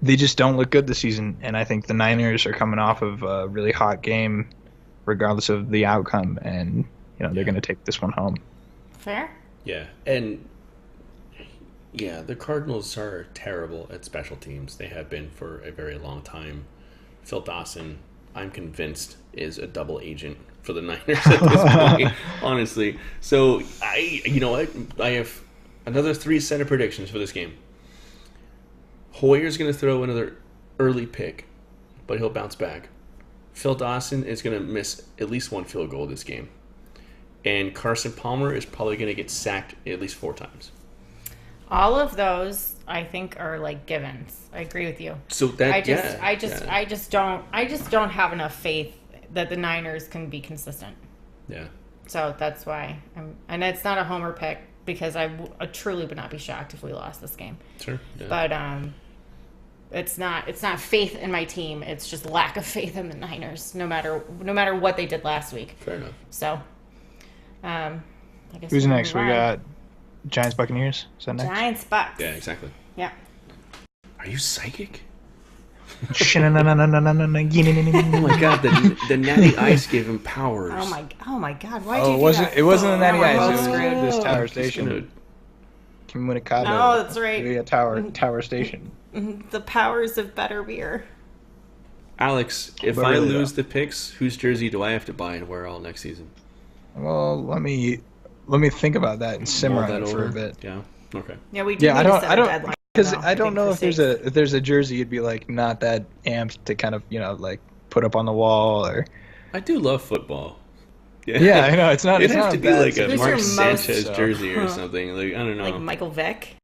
[SPEAKER 2] They just don't look good this season, and I think the Niners are coming off of a really hot game, regardless of the outcome, and they're going to take this one home.
[SPEAKER 3] Fair.
[SPEAKER 1] Yeah, and the Cardinals are terrible at special teams. They have been for a very long time. Phil Dawson, I'm convinced, is a double agent for the Niners at this point, honestly. So I have another 3 set of predictions for this game. Hoyer's going to throw another early pick, but he'll bounce back. Phil Dawson is going to miss at least 1 field goal this game. And Carson Palmer is probably going to get sacked at least 4 times.
[SPEAKER 3] All of those, I think, are like givens. I agree with you.
[SPEAKER 1] So that
[SPEAKER 3] I just don't have enough faith that the Niners can be consistent.
[SPEAKER 1] Yeah.
[SPEAKER 3] So that's why and it's not a homer pick because I truly would not be shocked if we lost this game.
[SPEAKER 1] Sure. Yeah.
[SPEAKER 3] But it's not faith in my team. It's just lack of faith in the Niners. No matter what they did last week.
[SPEAKER 1] Fair enough.
[SPEAKER 3] So, I guess
[SPEAKER 2] who's next? We got Giants Buccaneers. Is that next?
[SPEAKER 3] Giants Bucks.
[SPEAKER 1] Yeah, exactly.
[SPEAKER 3] Yeah.
[SPEAKER 1] Are you psychic?
[SPEAKER 2] Oh
[SPEAKER 1] my God, the Natty Ice gave him powers.
[SPEAKER 3] Oh my God! Why did you do that?
[SPEAKER 2] It wasn't the Natty Ice. It
[SPEAKER 3] Oh.
[SPEAKER 2] was this Tower Station. Communicado.
[SPEAKER 3] Oh, that's right.
[SPEAKER 2] Yeah, Tower Station.
[SPEAKER 3] The powers of better beer.
[SPEAKER 1] Alex, if I lose the picks, whose jersey do I have to buy and wear all next season?
[SPEAKER 2] Well, let me think about that and simmer on it for a bit.
[SPEAKER 1] Yeah. Okay.
[SPEAKER 3] Yeah, we do. Yeah,
[SPEAKER 2] I don't because I don't know if there's a jersey you'd be like not that amped to kind of like put up on the wall or.
[SPEAKER 1] I do love football.
[SPEAKER 2] Yeah, I know it's not.
[SPEAKER 1] It'd have to be like
[SPEAKER 3] a
[SPEAKER 1] Mark Sanchez jersey or something. Like I don't know.
[SPEAKER 3] Like Michael Vick.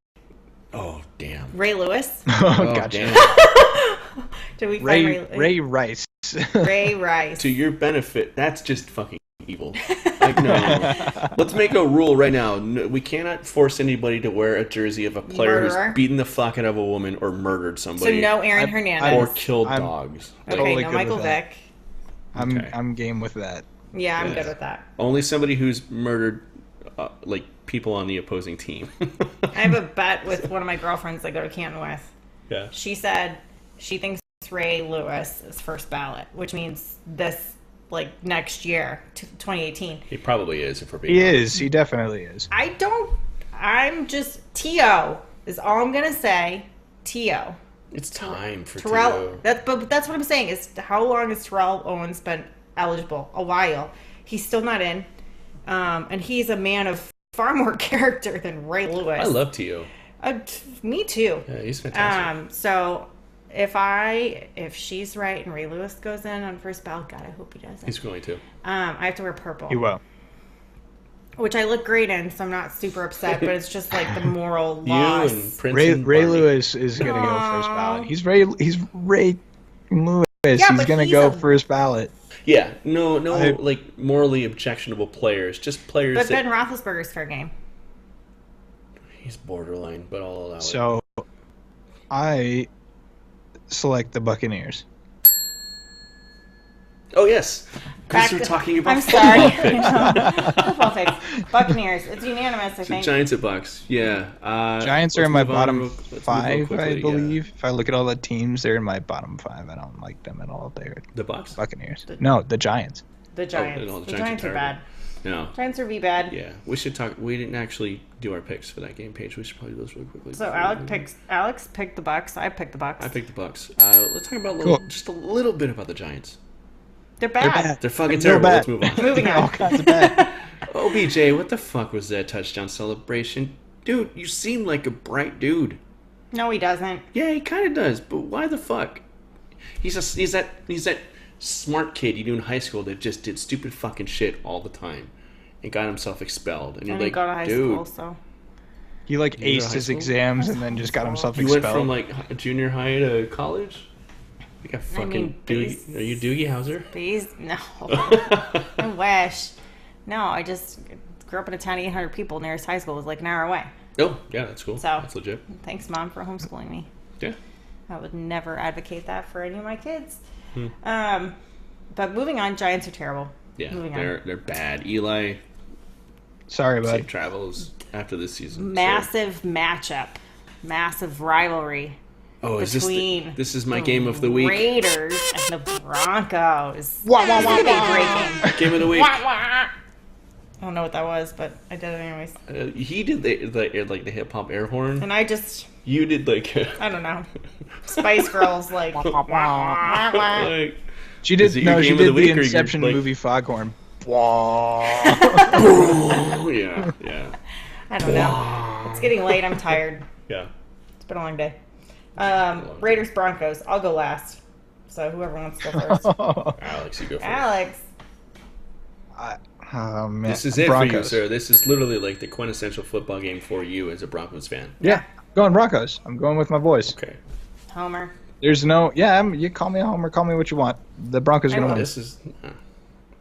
[SPEAKER 1] Oh damn.
[SPEAKER 3] Ray Lewis.
[SPEAKER 2] Oh, gotcha.
[SPEAKER 3] Damn. Did we find
[SPEAKER 2] Ray Rice?
[SPEAKER 3] Ray Rice.
[SPEAKER 1] To your benefit, that's just fucking evil. Like no. Let's make a rule right now. No, we cannot force anybody to wear a jersey of a player who's beaten the fuck out of a woman or murdered somebody.
[SPEAKER 3] So no Aaron Hernandez
[SPEAKER 1] or killed dogs.
[SPEAKER 3] Okay,
[SPEAKER 2] totally
[SPEAKER 3] no Michael Vick.
[SPEAKER 2] I'm game with that.
[SPEAKER 3] Yeah, I'm good with that.
[SPEAKER 1] Only somebody who's murdered like people on the opposing team.
[SPEAKER 3] I have a bet with one of my girlfriends I go to Canton with.
[SPEAKER 1] Yeah.
[SPEAKER 3] She said she thinks Ray Lewis is first ballot, which means this next year, 2018.
[SPEAKER 1] He probably is, if we're being
[SPEAKER 2] honest.
[SPEAKER 1] He
[SPEAKER 2] is. He definitely is.
[SPEAKER 3] I'm just T.O. is all I'm gonna say. T.O.
[SPEAKER 1] It's time for
[SPEAKER 3] Terrell. That's what I'm saying. Is how long has Terrell Owens been eligible? A while. He's still not in, and he's a man of far more character than Ray Lewis.
[SPEAKER 1] I love T.O.
[SPEAKER 3] Me too.
[SPEAKER 1] Yeah, he's fantastic.
[SPEAKER 3] So if she's right and Ray Lewis goes in on first ballot, God, I hope he doesn't.
[SPEAKER 1] He's going to.
[SPEAKER 3] I have to wear purple.
[SPEAKER 2] He will.
[SPEAKER 3] Which I look great in, so I'm not super upset, but it's just like the moral loss.
[SPEAKER 1] You and Prince
[SPEAKER 2] Ray
[SPEAKER 1] Barney.
[SPEAKER 2] Lewis is going to go first ballot. He's Ray Lewis.
[SPEAKER 3] Yeah,
[SPEAKER 2] he's going to go first ballot.
[SPEAKER 1] Yeah, no, like morally objectionable players, just players.
[SPEAKER 3] But Ben Roethlisberger's fair game.
[SPEAKER 1] He's borderline, but I'll allow it.
[SPEAKER 2] So, I select the Buccaneers.
[SPEAKER 1] Oh yes, because we're talking about
[SPEAKER 3] I'm sorry.
[SPEAKER 1] football
[SPEAKER 3] picks. Buccaneers. It's unanimous, I think.
[SPEAKER 1] Giants at Bucks. Yeah.
[SPEAKER 2] Giants are in my bottom 5, I believe. Yeah. If I look at all the teams, they're in my bottom 5. I don't like them at all. They're
[SPEAKER 1] the Bucks.
[SPEAKER 2] Buccaneers. No, the Giants.
[SPEAKER 3] The Giants.
[SPEAKER 1] Oh,
[SPEAKER 3] the Giants are bad.
[SPEAKER 1] No.
[SPEAKER 3] Giants are bad.
[SPEAKER 1] Yeah, we should talk. We didn't actually do our picks for that game page. We should probably do those really quickly.
[SPEAKER 3] So Alex picked the Bucks. I picked the Bucks.
[SPEAKER 1] I picked the Bucks. Let's talk about just a little bit about the Giants.
[SPEAKER 3] They're bad.
[SPEAKER 1] They're fucking terrible. Let's move on.
[SPEAKER 3] Moving on.
[SPEAKER 2] All kinds of bad.
[SPEAKER 1] OBJ, what the fuck was that touchdown celebration? Dude, you seem like a bright dude.
[SPEAKER 3] No, he doesn't.
[SPEAKER 1] Yeah, he kind of does, but why the fuck? He's that smart kid you knew in high school that just did stupid fucking shit all the time and got himself expelled. And you're like,
[SPEAKER 3] go to high
[SPEAKER 1] dude.
[SPEAKER 3] school, so.
[SPEAKER 2] He aced his exams and then just got himself expelled.
[SPEAKER 1] You went from like junior high to college? You got fucking Doogie. Are you Doogie Howser?
[SPEAKER 3] No. I wish. No, I just grew up in a town of 800 people. Nearest high school was like an hour away.
[SPEAKER 1] Oh, yeah, that's cool.
[SPEAKER 3] So
[SPEAKER 1] that's legit.
[SPEAKER 3] Thanks, Mom, for homeschooling me.
[SPEAKER 1] Yeah.
[SPEAKER 3] I would never advocate that for any of my kids. But moving on, Giants are terrible.
[SPEAKER 1] Yeah,
[SPEAKER 3] moving
[SPEAKER 1] they're bad. Eli,
[SPEAKER 2] Sorry, bud.
[SPEAKER 1] safe travels after this season.
[SPEAKER 3] Massive matchup. Massive rivalry.
[SPEAKER 1] Oh, is
[SPEAKER 3] between
[SPEAKER 1] this is my game of the week.
[SPEAKER 3] Raiders and the Broncos.
[SPEAKER 2] Wah, wah,
[SPEAKER 3] This
[SPEAKER 2] wah,
[SPEAKER 3] is a big
[SPEAKER 2] wah.
[SPEAKER 3] great game.
[SPEAKER 1] Game of the week.
[SPEAKER 3] Wah, wah. I don't know what that was, but I did it anyways.
[SPEAKER 1] He did the hip hop air horn.
[SPEAKER 3] And I just,
[SPEAKER 1] You did
[SPEAKER 3] I don't know. Spice Girls, like, wah, wah, wah, wah.
[SPEAKER 1] like
[SPEAKER 2] She
[SPEAKER 1] Is
[SPEAKER 2] did
[SPEAKER 1] it your
[SPEAKER 2] no, she
[SPEAKER 1] game of the
[SPEAKER 2] did
[SPEAKER 1] week,
[SPEAKER 2] the
[SPEAKER 1] or you're,
[SPEAKER 2] Inception
[SPEAKER 1] like-
[SPEAKER 2] movie Foghorn. Wah.
[SPEAKER 1] yeah.
[SPEAKER 3] I don't know. It's getting late. I'm tired.
[SPEAKER 1] Yeah.
[SPEAKER 3] It's been a long day. Raiders, Broncos. I'll go last. So whoever wants to go first.
[SPEAKER 1] Alex, you go first.
[SPEAKER 3] Alex.
[SPEAKER 2] Oh man,
[SPEAKER 1] This is it
[SPEAKER 2] Broncos.
[SPEAKER 1] for you, sir. This is literally like the quintessential football game for you as a Broncos fan.
[SPEAKER 2] Yeah, going Broncos. I'm going with my boys.
[SPEAKER 1] Okay.
[SPEAKER 3] Homer.
[SPEAKER 2] There's no, you call me a homer, call me what you want. The Broncos are
[SPEAKER 3] I
[SPEAKER 2] gonna
[SPEAKER 3] will.
[SPEAKER 2] win.
[SPEAKER 1] This is.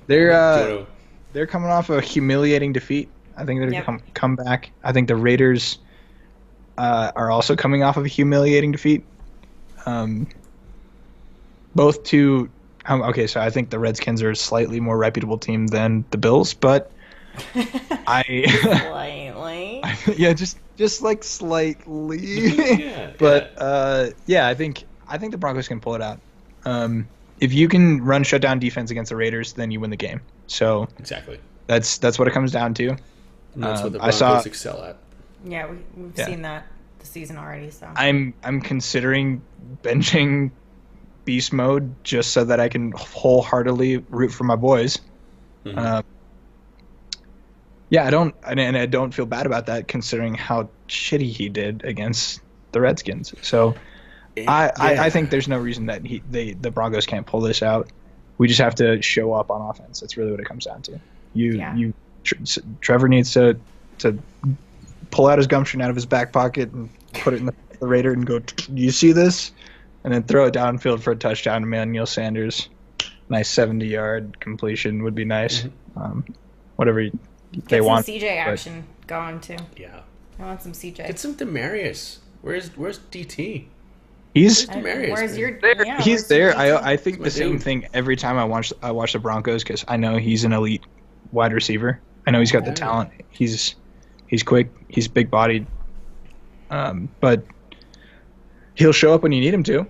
[SPEAKER 2] They're coming off a humiliating defeat. I think they're
[SPEAKER 3] Yep.
[SPEAKER 2] gonna come back. I think the Raiders are also coming off of a humiliating defeat. Both to okay, so I think the Redskins are a slightly more reputable team than the Bills, but I
[SPEAKER 3] Slightly.
[SPEAKER 2] yeah, just like slightly.
[SPEAKER 1] Yeah.
[SPEAKER 2] But I think the Broncos can pull it out. If you can run shutdown defense against the Raiders, then you win the game. So
[SPEAKER 1] Exactly.
[SPEAKER 2] that's what it comes down to.
[SPEAKER 1] And that's what the
[SPEAKER 2] I
[SPEAKER 1] Broncos
[SPEAKER 2] saw-
[SPEAKER 1] excel at.
[SPEAKER 3] Yeah, we've
[SPEAKER 2] Yeah.
[SPEAKER 3] seen that this season already. So
[SPEAKER 2] I'm considering benching beast mode just so that I can wholeheartedly root for my boys.
[SPEAKER 1] Mhm.
[SPEAKER 2] I don't feel bad about that considering how shitty he did against the Redskins. So I think there's no reason that the Broncos can't pull this out. We just have to show up on offense. That's really what it comes down to. Trevor needs to pull out his gumption out of his back pocket and put it in the Raider and go, you see this? And then throw it downfield for a touchdown to Emmanuel Sanders. Nice 70-yard completion would be nice. Whatever they
[SPEAKER 3] get some
[SPEAKER 2] want.
[SPEAKER 3] CJ action going too.
[SPEAKER 1] Yeah.
[SPEAKER 3] I want some CJ.
[SPEAKER 1] Get some Demarius. Where's DT?
[SPEAKER 2] He's
[SPEAKER 1] Demarius,
[SPEAKER 3] Where's
[SPEAKER 1] man.
[SPEAKER 3] your?
[SPEAKER 2] there.
[SPEAKER 3] Yeah,
[SPEAKER 2] He's
[SPEAKER 3] where's your
[SPEAKER 2] there.
[SPEAKER 3] DT?
[SPEAKER 2] I think
[SPEAKER 1] My
[SPEAKER 2] the same
[SPEAKER 1] dude.
[SPEAKER 2] thing every time I watch the Broncos because I know he's an elite wide receiver. I know he's got the
[SPEAKER 1] Yeah.
[SPEAKER 2] talent. He's quick. He's big bodied. But he'll show up when you need him to.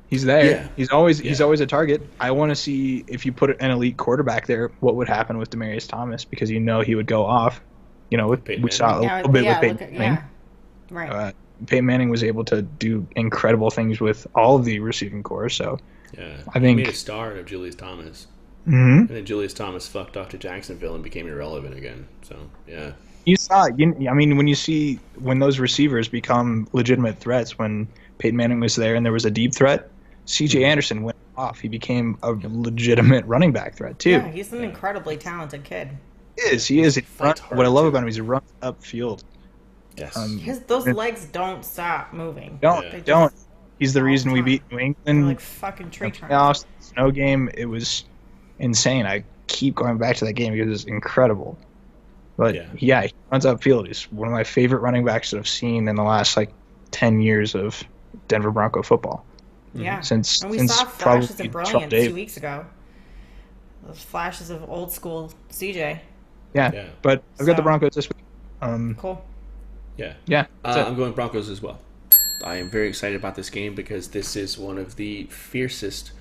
[SPEAKER 2] He's there.
[SPEAKER 1] Yeah.
[SPEAKER 2] He's always a target. I want to see if you put an elite quarterback there, what would happen with Demaryius Thomas because you know he would go off. You know,
[SPEAKER 1] Peyton
[SPEAKER 2] we saw a
[SPEAKER 3] Yeah,
[SPEAKER 2] little bit
[SPEAKER 3] yeah,
[SPEAKER 2] with Peyton
[SPEAKER 3] look at-
[SPEAKER 2] Manning.
[SPEAKER 3] yeah. Right.
[SPEAKER 2] Peyton Manning was able to do incredible things with all of the receiving corps. So
[SPEAKER 1] Yeah.
[SPEAKER 2] I think-
[SPEAKER 1] he made a star of Julius Thomas.
[SPEAKER 2] mhm.
[SPEAKER 1] And then Julius Thomas fucked off to Jacksonville and became irrelevant again. So, yeah.
[SPEAKER 2] You saw, when those receivers become legitimate threats, when Peyton Manning was there and there was a deep threat, C.J. Anderson went off. He became a legitimate running back threat too.
[SPEAKER 3] Yeah, he's an incredibly talented kid.
[SPEAKER 2] He is.
[SPEAKER 1] Fights hard,
[SPEAKER 2] What I love
[SPEAKER 1] too.
[SPEAKER 2] about him is he runs upfield.
[SPEAKER 1] Yes.
[SPEAKER 3] Those legs don't stop moving.
[SPEAKER 2] Don't.
[SPEAKER 1] Yeah.
[SPEAKER 3] They just-
[SPEAKER 2] Don't. He's the
[SPEAKER 3] all
[SPEAKER 2] reason we
[SPEAKER 3] time.
[SPEAKER 2] beat New
[SPEAKER 3] They're
[SPEAKER 2] England.
[SPEAKER 3] like fucking tree trunks.
[SPEAKER 2] Playoffs, snow game. It was insane. I keep going back to that game because it's incredible. But
[SPEAKER 1] Yeah.
[SPEAKER 2] he runs upfield. He's one of my favorite running backs that I've seen in the last 10 years of Denver Bronco football.
[SPEAKER 3] Yeah.
[SPEAKER 2] Since
[SPEAKER 3] And we
[SPEAKER 2] since
[SPEAKER 3] saw
[SPEAKER 2] probably
[SPEAKER 3] flashes of
[SPEAKER 2] Trump
[SPEAKER 3] brilliance
[SPEAKER 2] Dave.
[SPEAKER 3] 2 weeks ago. Those flashes of old school CJ.
[SPEAKER 2] Yeah.
[SPEAKER 1] Yeah.
[SPEAKER 2] But I've got the
[SPEAKER 3] So-
[SPEAKER 2] Broncos this week.
[SPEAKER 3] Cool.
[SPEAKER 1] Yeah.
[SPEAKER 2] Yeah. That's it.
[SPEAKER 1] I'm going Broncos as well. I am very excited about this game because this is one of the fiercest,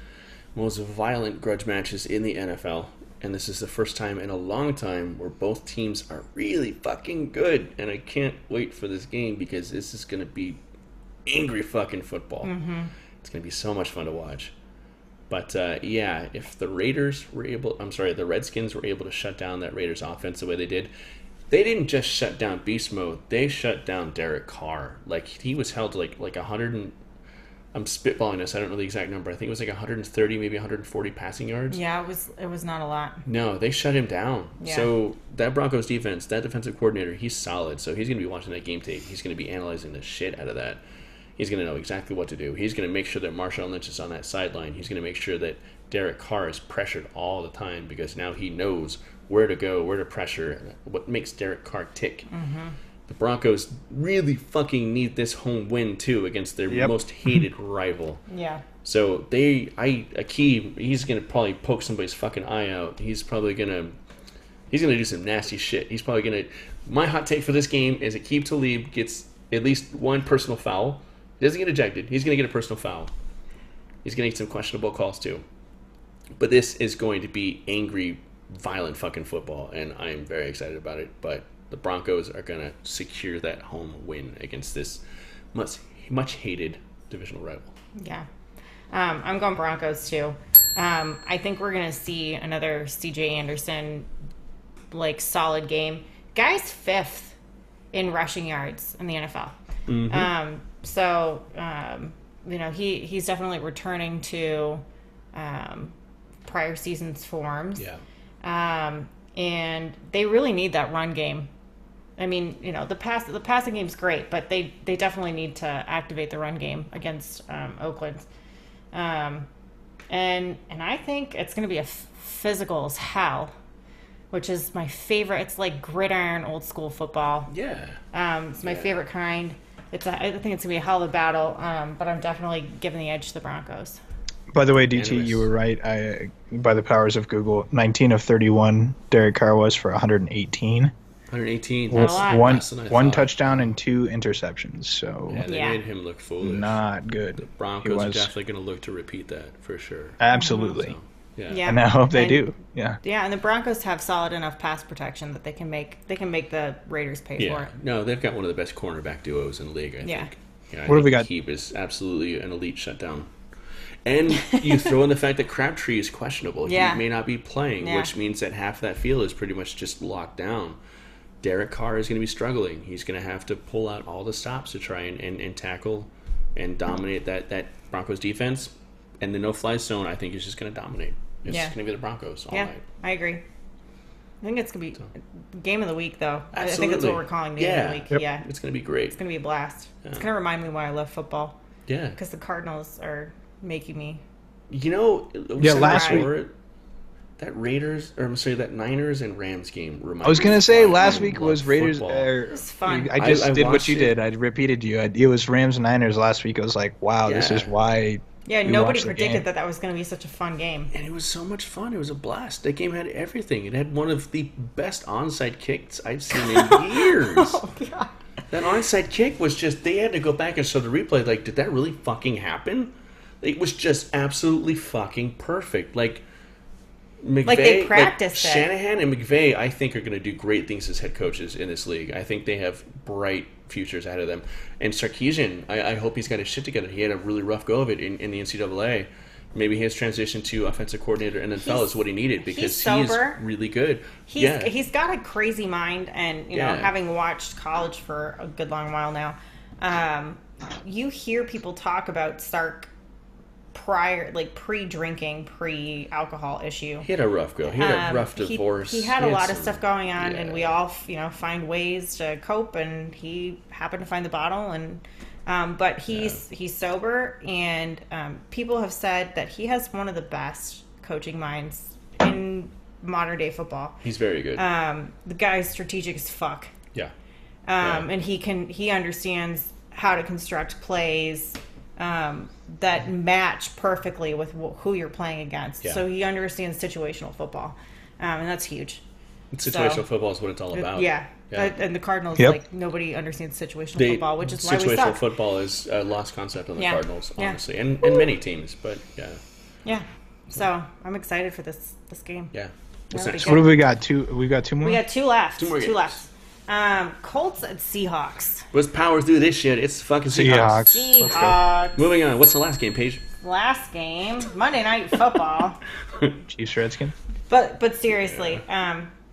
[SPEAKER 1] most violent grudge matches in the NFL. And this is the first time in a long time where both teams are really fucking good. And I can't wait for this game because this is going to be angry fucking football.
[SPEAKER 3] Mm-hmm.
[SPEAKER 1] It's going to be so much fun to watch. But if the the Redskins were able to shut down that Raiders offense the way they did, they didn't just shut down beast mode. They shut down Derek Carr. Like he was held to like 100 and I'm spitballing this. I don't know the exact number. I think it was 130, maybe 140 passing yards.
[SPEAKER 3] Yeah, it was not a lot.
[SPEAKER 1] No, they shut him down.
[SPEAKER 3] Yeah.
[SPEAKER 1] So that Broncos defense, that defensive coordinator, he's solid. So he's going to be watching that game tape. He's going to be analyzing the shit out of that. He's going to know exactly what to do. He's going to make sure that Marshawn Lynch is on that sideline. He's going to make sure that Derek Carr is pressured all the time because now he knows where to go, where to pressure, what makes Derek Carr tick.
[SPEAKER 3] Mm-hmm.
[SPEAKER 1] the Broncos really fucking need this home win too against their most hated rival.
[SPEAKER 3] Yeah.
[SPEAKER 1] So he's gonna probably poke somebody's fucking eye out. He's gonna do some nasty shit. He's probably gonna. My hot take for this game is Aqib Talib gets at least one personal foul. He doesn't get ejected. He's gonna get a personal foul. He's gonna get some questionable calls too. But this is going to be angry, violent fucking football, and I am very excited about it. But the Broncos are gonna secure that home win against this much hated divisional rival.
[SPEAKER 3] Yeah. I'm going Broncos too. I think we're going to see another C.J. Anderson, solid game. Guy's 5th in rushing yards in the NFL. He's definitely returning to prior season's forms.
[SPEAKER 1] Yeah.
[SPEAKER 3] And they really need that run game. I mean, the passing game's great, but they definitely need to activate the run game against Oakland. And I think it's going to be physical as hell, which is my favorite. It's like gridiron, old school football.
[SPEAKER 1] Yeah.
[SPEAKER 3] It's my favorite kind. I think it's going to be a hell of a battle, but I'm definitely giving the edge to the Broncos.
[SPEAKER 2] By the way, DT, you were right. By the powers of Google, 19 of 31, Derek Carr was for 118.
[SPEAKER 1] 118.
[SPEAKER 2] One touchdown and 2 interceptions. So
[SPEAKER 1] they made him look foolish.
[SPEAKER 2] Not good.
[SPEAKER 1] The Broncos are definitely going to look to repeat that for sure.
[SPEAKER 2] Absolutely.
[SPEAKER 1] So,
[SPEAKER 2] and I hope they do. Yeah.
[SPEAKER 3] Yeah, and the Broncos have solid enough pass protection that they can make the Raiders pay for it.
[SPEAKER 1] No, they've got one of the best cornerback duos in the league. I think.
[SPEAKER 2] What have we got?
[SPEAKER 1] Aqib is absolutely an elite shutdown. And you throw in the fact that Crabtree is questionable. He may not be playing, which means that half that field is pretty much just locked down. Derek Carr is going to be struggling. He's going to have to pull out all the stops to try and tackle and dominate that Broncos defense. And the no-fly zone, I think, is just going to dominate. It's just going to be the Broncos all night.
[SPEAKER 3] I agree. I think it's going to be game of the week, though.
[SPEAKER 1] Absolutely.
[SPEAKER 3] I think that's what we're calling game of the week.
[SPEAKER 2] Yep.
[SPEAKER 3] Yeah.
[SPEAKER 1] It's going to be great.
[SPEAKER 3] It's going to be a blast. It's going to remind me why I love football.
[SPEAKER 1] Yeah.
[SPEAKER 3] Because the Cardinals are making me.
[SPEAKER 2] Last week.
[SPEAKER 1] That Niners and Rams game reminded me.
[SPEAKER 2] I was going to say last week was Raiders.
[SPEAKER 3] It was fun.
[SPEAKER 2] I just did what you did. I repeated you. It was Rams and Niners last week. I was like, wow, this is why.
[SPEAKER 3] Yeah, nobody predicted that was going to be such a fun game.
[SPEAKER 1] And it was so much fun. It was a blast. That game had everything. It had one of the best onside kicks I've seen in years.
[SPEAKER 3] Oh, God.
[SPEAKER 1] That onside kick was just, they had to go back and show the replay. Like, did that really fucking happen? It was just absolutely fucking perfect. Like they practiced it. Shanahan and McVay, I think, are going to do great things as head coaches in this league. I think they have bright futures ahead of them. And Sarkisian, I hope he's got his shit together. He had a really rough go of it in the NCAA. Maybe his transition to offensive coordinator in the NFL is what he needed because he's really good.
[SPEAKER 3] He's got a crazy mind, and having watched college for a good long while now, you hear people talk about Sark pre-drinking, pre-alcohol issue.
[SPEAKER 1] He had a rough go. He had a rough divorce.
[SPEAKER 3] He had a lot of stuff going on, and we all, find ways to cope. And he happened to find the bottle, and but he's sober, and people have said that he has one of the best coaching minds in modern day football.
[SPEAKER 1] He's very good.
[SPEAKER 3] The guy's strategic as fuck.
[SPEAKER 1] Yeah.
[SPEAKER 3] And he understands how to construct plays that match perfectly with who you're playing against. Yeah. So he understands situational football, and that's huge.
[SPEAKER 1] Situational football is what it's all about.
[SPEAKER 3] Yeah. And the Cardinals, nobody understands situational football, which is why we suck.
[SPEAKER 1] Situational football is a lost concept on the Cardinals, honestly, and many teams, but
[SPEAKER 3] yeah. So I'm excited for this game.
[SPEAKER 1] Yeah.
[SPEAKER 2] What have we got? We got 2 more.
[SPEAKER 3] We got 2 left.
[SPEAKER 1] 2 more games.
[SPEAKER 3] 2 left. Colts and Seahawks.
[SPEAKER 1] Let's power through this shit. It's fucking Seahawks.
[SPEAKER 3] Seahawks.
[SPEAKER 1] Moving on. What's the last game, Paige?
[SPEAKER 3] Last game, Monday Night Football.
[SPEAKER 2] Chiefs Redskins.
[SPEAKER 3] But seriously,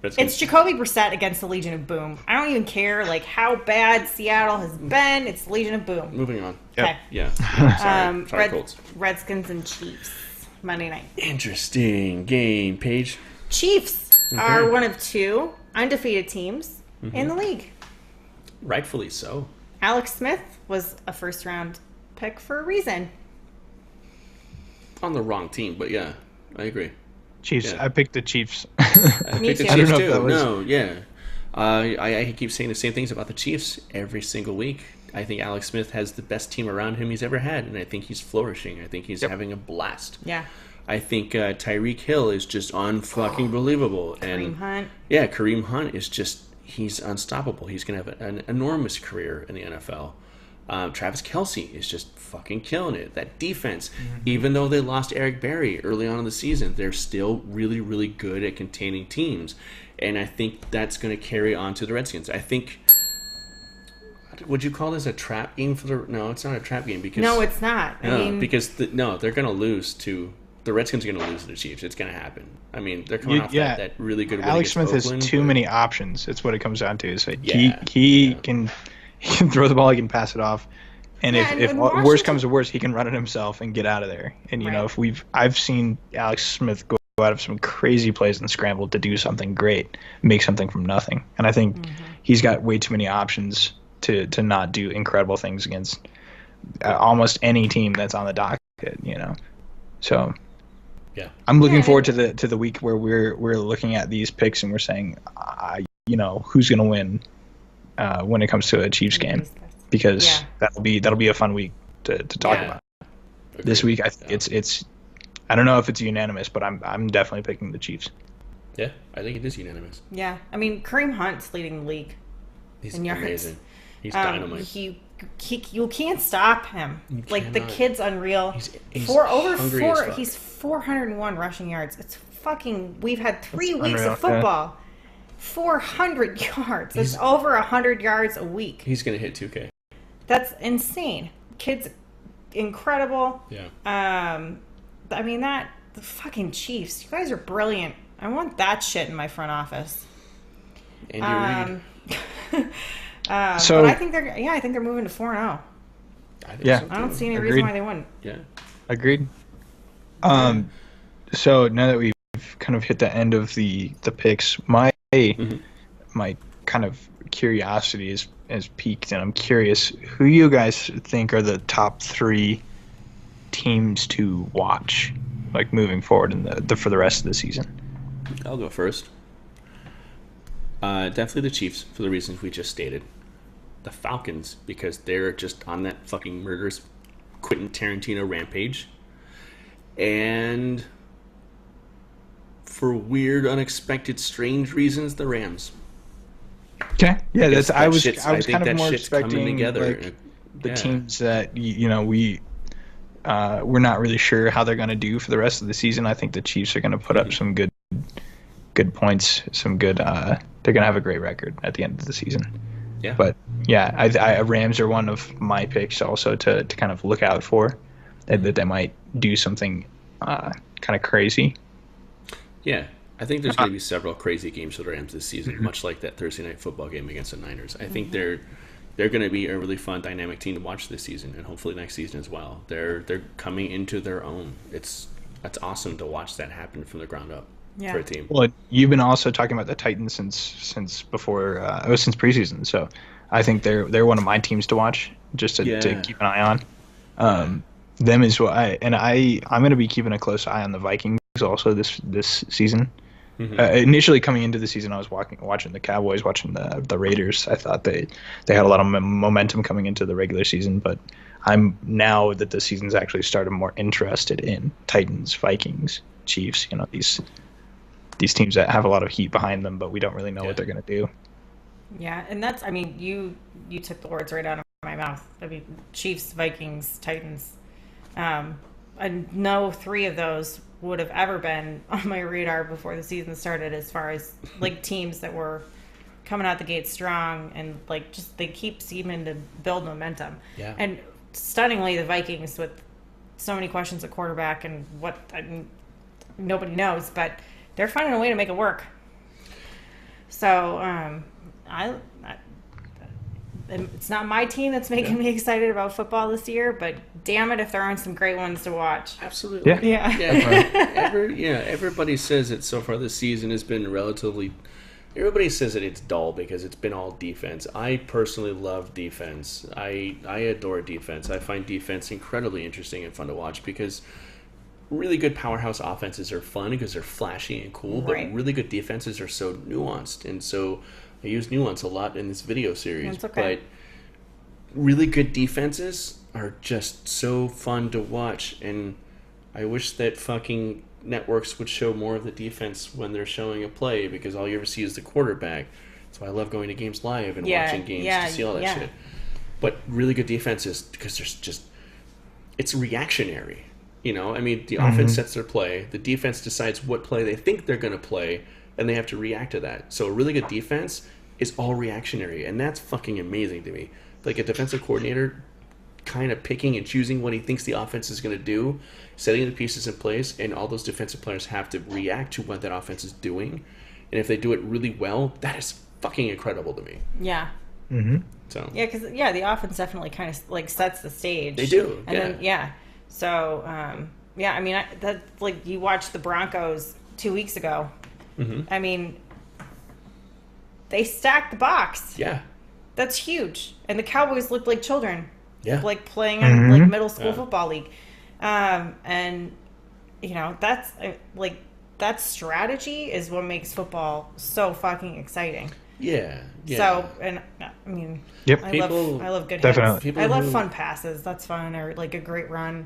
[SPEAKER 3] it's Jacoby Brissett against the Legion of Boom. I don't even care how bad Seattle has been. It's Legion of Boom.
[SPEAKER 1] Moving on.
[SPEAKER 3] Okay.
[SPEAKER 1] Yeah. Sorry, Colts.
[SPEAKER 3] Redskins and Chiefs. Monday night.
[SPEAKER 1] Interesting game, Paige.
[SPEAKER 3] Chiefs are one of 2 undefeated teams in the league.
[SPEAKER 1] Rightfully so.
[SPEAKER 3] Alex Smith was a first-round pick for a reason.
[SPEAKER 1] On the wrong team, but yeah, I agree.
[SPEAKER 2] Chiefs. Yeah. I picked the Chiefs.
[SPEAKER 1] I picked the Chiefs too. I keep saying the same things about the Chiefs every single week. I think Alex Smith has the best team around him he's ever had, and I think he's flourishing. I think he's having a blast.
[SPEAKER 3] Yeah.
[SPEAKER 1] I think Tyreek Hill is just unfucking believable.
[SPEAKER 3] Kareem Hunt.
[SPEAKER 1] Yeah, Kareem Hunt is just, he's unstoppable. He's going to have an enormous career in the NFL. Travis Kelce is just fucking killing it. That defense, even though they lost Eric Berry early on in the season, they're still really, really good at containing teams. And I think that's going to carry on to the Redskins. I think, would you call this a trap game for the... No, it's not a trap game because...
[SPEAKER 3] No, it's not. I mean...
[SPEAKER 1] Because, they're going to lose to... The Redskins are going to lose to the Chiefs. It's going to happen. I mean, they're coming off that really good win
[SPEAKER 2] Alex Smith
[SPEAKER 1] Oakland,
[SPEAKER 2] has too many options. That's what it comes down to. So he can throw the ball, he can pass it off, and if worst comes to worst, he can run it himself and get out of there. And you know, I've seen Alex Smith go out of some crazy plays and scramble to do something great, make something from nothing. And I think he's got way too many options to not do incredible things against almost any team that's on the docket. You know, so.
[SPEAKER 1] Yeah,
[SPEAKER 2] I'm looking forward to the week where we're looking at these picks and we're saying, you know, who's going to win when it comes to a Chiefs game, because that'll be a fun week to talk about. Agreed. This week, I think it's I don't know if it's unanimous, but I'm definitely picking the Chiefs.
[SPEAKER 1] Yeah, I think it is unanimous.
[SPEAKER 3] Yeah, I mean, Kareem Hunt's leading the league.
[SPEAKER 1] He's amazing. He's dynamite.
[SPEAKER 3] You can't stop him. Like, the kid's unreal. He's 401 rushing yards. It's fucking... We've had 3 weeks of football. 400 yards. That's over 100 yards a week.
[SPEAKER 1] He's going to hit 2K.
[SPEAKER 3] That's insane. Kid's incredible.
[SPEAKER 1] Yeah.
[SPEAKER 3] I mean, the fucking Chiefs. You guys are brilliant. I want that shit in my front office.
[SPEAKER 1] Andy Reid.
[SPEAKER 3] But I think they're moving to 4-0.
[SPEAKER 1] I don't
[SPEAKER 3] see any reason why they wouldn't.
[SPEAKER 1] Yeah.
[SPEAKER 2] Agreed. So now that we've kind of hit the end of the picks, my kind of curiosity is peaked, and I'm curious who you guys think are the top 3 teams to watch, like, moving forward for the rest of the season.
[SPEAKER 1] I'll go first. Definitely the Chiefs for the reasons we just stated. The Falcons, because they're just on that fucking murderous Quentin Tarantino rampage. And for weird, unexpected, strange reasons, the Rams.
[SPEAKER 2] Okay. Yeah, I was kind of more expecting
[SPEAKER 1] together.
[SPEAKER 2] Like, the teams that we're not really sure how they're going to do for the rest of the season. I think the Chiefs are going to put up some good points, some good. They're going to have a great record at the end of the season.
[SPEAKER 1] Yeah.
[SPEAKER 2] But yeah, Rams are one of my picks also to kind of look out for, that they might do something kind of crazy.
[SPEAKER 1] Yeah, I think there's going to be several crazy games for the Rams this season, much like that Thursday night football game against the Niners. I think they're going to be a really fun, dynamic team to watch this season, and hopefully next season as well. They're coming into their own. That's awesome to watch that happen from the ground up for a team.
[SPEAKER 2] Well, you've been also talking about the Titans since before, since preseason. So I think they're one of my teams to watch, just to keep an eye on. Them as well. I'm going to be keeping a close eye on the Vikings also this season. Initially coming into the season, I was watching the Cowboys, watching the Raiders. I thought they had a lot of momentum coming into the regular season, but I'm, now that the season's actually started, more interested in Titans, Vikings, Chiefs. You know, these teams that have a lot of heat behind them, but we don't really know what they're going to do.
[SPEAKER 3] Yeah, and that's, I mean, you took the words right out of my mouth. I mean, Chiefs, Vikings, Titans. No 3 of those would have ever been on my radar before the season started, as far as like teams that were coming out the gate strong and like just they keep seeming to build momentum.
[SPEAKER 1] Yeah. And
[SPEAKER 3] stunningly, the Vikings, with so many questions at quarterback and nobody knows, but they're finding a way to make it work. So it's not my team that's making me excited about football this year, but damn it if there aren't some great ones to watch.
[SPEAKER 1] Absolutely.
[SPEAKER 3] Yeah.
[SPEAKER 1] Everybody says that so far this season has been relatively... Everybody says that it's dull because it's been all defense. I personally love defense. I adore defense. I find defense incredibly interesting and fun to watch because really good powerhouse offenses are fun because they're flashy and cool, but really good defenses are so nuanced and so I use nuance a lot in this video series,
[SPEAKER 3] That's okay.
[SPEAKER 1] but really good defenses are just so fun to watch, and I wish that fucking networks would show more of the defense when they're showing a play, because all you ever see is the quarterback. That's why I love going to games live and watching games to see all that shit. But really good defenses, because there's just, it's reactionary. You know, I mean, the offense sets their play, the defense decides what play they think they're going to play, and they have to react to that. So a really good defense is all reactionary, and that's fucking amazing to me. Like a defensive coordinator kind of picking and choosing what he thinks the offense is going to do, setting the pieces in place, and all those defensive players have to react to what that offense is doing. And if they do it really well, that is fucking incredible to me.
[SPEAKER 3] Yeah.
[SPEAKER 2] Mm-hmm.
[SPEAKER 1] So
[SPEAKER 3] Yeah, because the offense definitely kind of like sets the stage.
[SPEAKER 1] They do,
[SPEAKER 3] and then So I mean, that like you watched the Broncos 2 weeks ago.
[SPEAKER 1] Mm-hmm.
[SPEAKER 3] I mean, they stacked the box.
[SPEAKER 1] Yeah.
[SPEAKER 3] That's huge. And the Cowboys looked like children.
[SPEAKER 1] Yeah.
[SPEAKER 3] Like playing in like middle school football league. And you know, that's like that strategy is what makes football so fucking exciting.
[SPEAKER 1] Yeah.
[SPEAKER 3] So, and I mean,
[SPEAKER 2] Yep.
[SPEAKER 3] I love good
[SPEAKER 2] Definitely.
[SPEAKER 3] hits. I love fun passes. That's fun, or like a great run.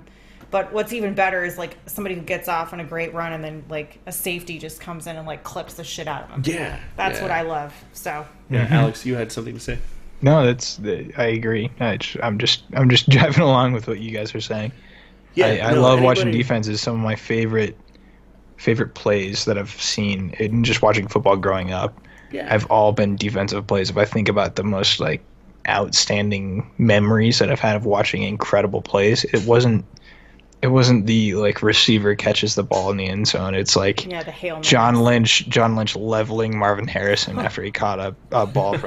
[SPEAKER 3] But what's even better is like somebody who gets off on a great run and then like a safety just comes in and like clips the shit out of them.
[SPEAKER 1] Yeah.
[SPEAKER 3] That's what I love. So.
[SPEAKER 1] Yeah, Alex, you had something to say?
[SPEAKER 2] No, I agree. I'm just driving along with what you guys are saying.
[SPEAKER 1] Yeah,
[SPEAKER 2] I love watching defenses. Some of my favorite plays that I've seen in just watching football growing up have all been defensive plays. If I think about the most like outstanding memories that I've had of watching incredible plays, it wasn't the like receiver catches the ball in the end zone. It's like
[SPEAKER 3] the Hail
[SPEAKER 2] John Lynch leveling Marvin Harrison after he caught a ball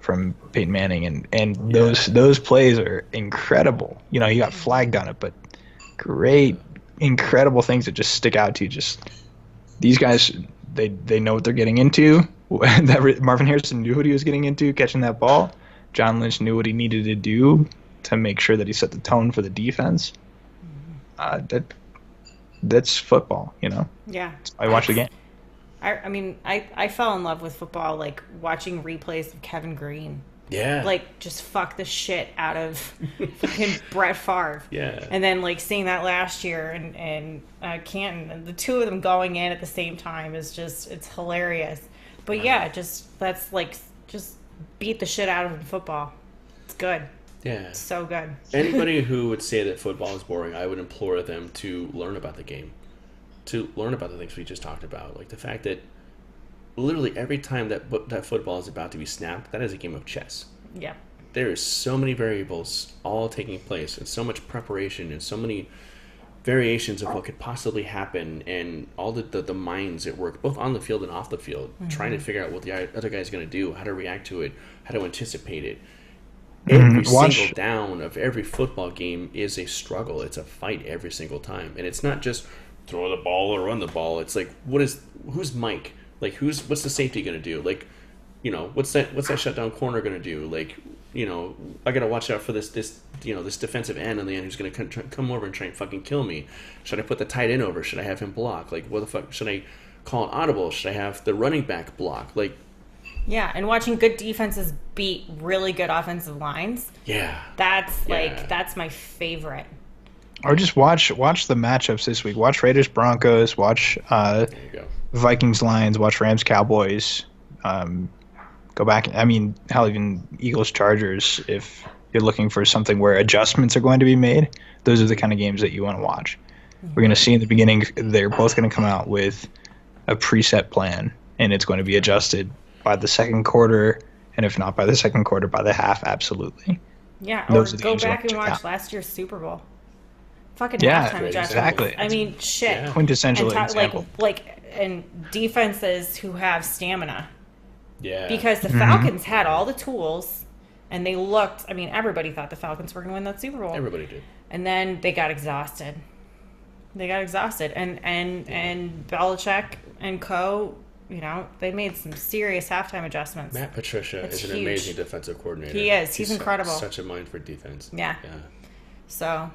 [SPEAKER 2] from Peyton Manning, and those plays are incredible. You know, you got flagged on it, but great, incredible things that just stick out to you. Just these guys, they know what they're getting into. Marvin Harrison knew what he was getting into catching that ball. John Lynch knew what he needed to do to make sure that he set the tone for the defense. That's football, you know.
[SPEAKER 3] Yeah.
[SPEAKER 2] I watched the game.
[SPEAKER 3] I mean, I fell in love with football like watching replays of Kevin Green.
[SPEAKER 1] Yeah.
[SPEAKER 3] Like just fuck the shit out of fucking Brett Favre.
[SPEAKER 1] Yeah.
[SPEAKER 3] And then like seeing that last year and Canton, and the two of them going in at the same time is just, it's hilarious. But yeah, that's like just beat the shit out of him in football. It's good.
[SPEAKER 1] Yeah.
[SPEAKER 3] It's so good.
[SPEAKER 1] Anybody who would say that football is boring, I would implore them to learn about the game. To learn about the things we just talked about. Like the fact that literally every time that football is about to be snapped, that is a game of chess.
[SPEAKER 3] Yeah.
[SPEAKER 1] There is so many variables all taking place, and so much preparation, and so many variations of what could possibly happen, and all the minds at work, both on the field and off the field, trying to figure out what the other guy's going to do, how to react to it, how to anticipate it. Every single down of every football game is a struggle. It's a fight every single time, and it's not just throw the ball or run the ball. It's like, who's Mike? Like, what's the safety going to do? Like, you know, what's that shutdown corner going to do? Like, you know, I got to watch out for this defensive end on the end who's going to come over and try and fucking kill me. Should I put the tight end over? Should I have him block? Like, what the fuck? Should I call an audible? Should I have the running back block? Like,
[SPEAKER 3] yeah, and watching good defenses beat really good offensive lines.
[SPEAKER 1] Yeah.
[SPEAKER 3] That's my favorite.
[SPEAKER 2] Or just watch the matchups this week. Watch Raiders Broncos. Watch Vikings Lions. Watch Rams Cowboys. Go back. I mean, hell, even Eagles Chargers. If you're looking for something where adjustments are going to be made, those are the kind of games that you want to watch. We're going to see in the beginning they're both going to come out with a preset plan, and it's going to be adjusted by the second quarter, and if not by the second quarter, by the half. Absolutely.
[SPEAKER 3] Yeah, or go back and watch last year's Super Bowl. Fucking halftime adjustments.
[SPEAKER 2] Exactly.
[SPEAKER 3] I mean, shit.
[SPEAKER 2] Yeah. Quintessential example.
[SPEAKER 3] And defenses who have stamina.
[SPEAKER 1] Yeah.
[SPEAKER 3] Because the Falcons had all the tools, and they looked. I mean, everybody thought the Falcons were going to win that Super Bowl.
[SPEAKER 1] Everybody did.
[SPEAKER 3] And then they got exhausted. And Belichick and co. You know, they made some serious halftime adjustments.
[SPEAKER 1] Matt Patricia is an amazing defensive coordinator.
[SPEAKER 3] He is. He's incredible.
[SPEAKER 1] Such a mind for defense.
[SPEAKER 3] Yeah. So,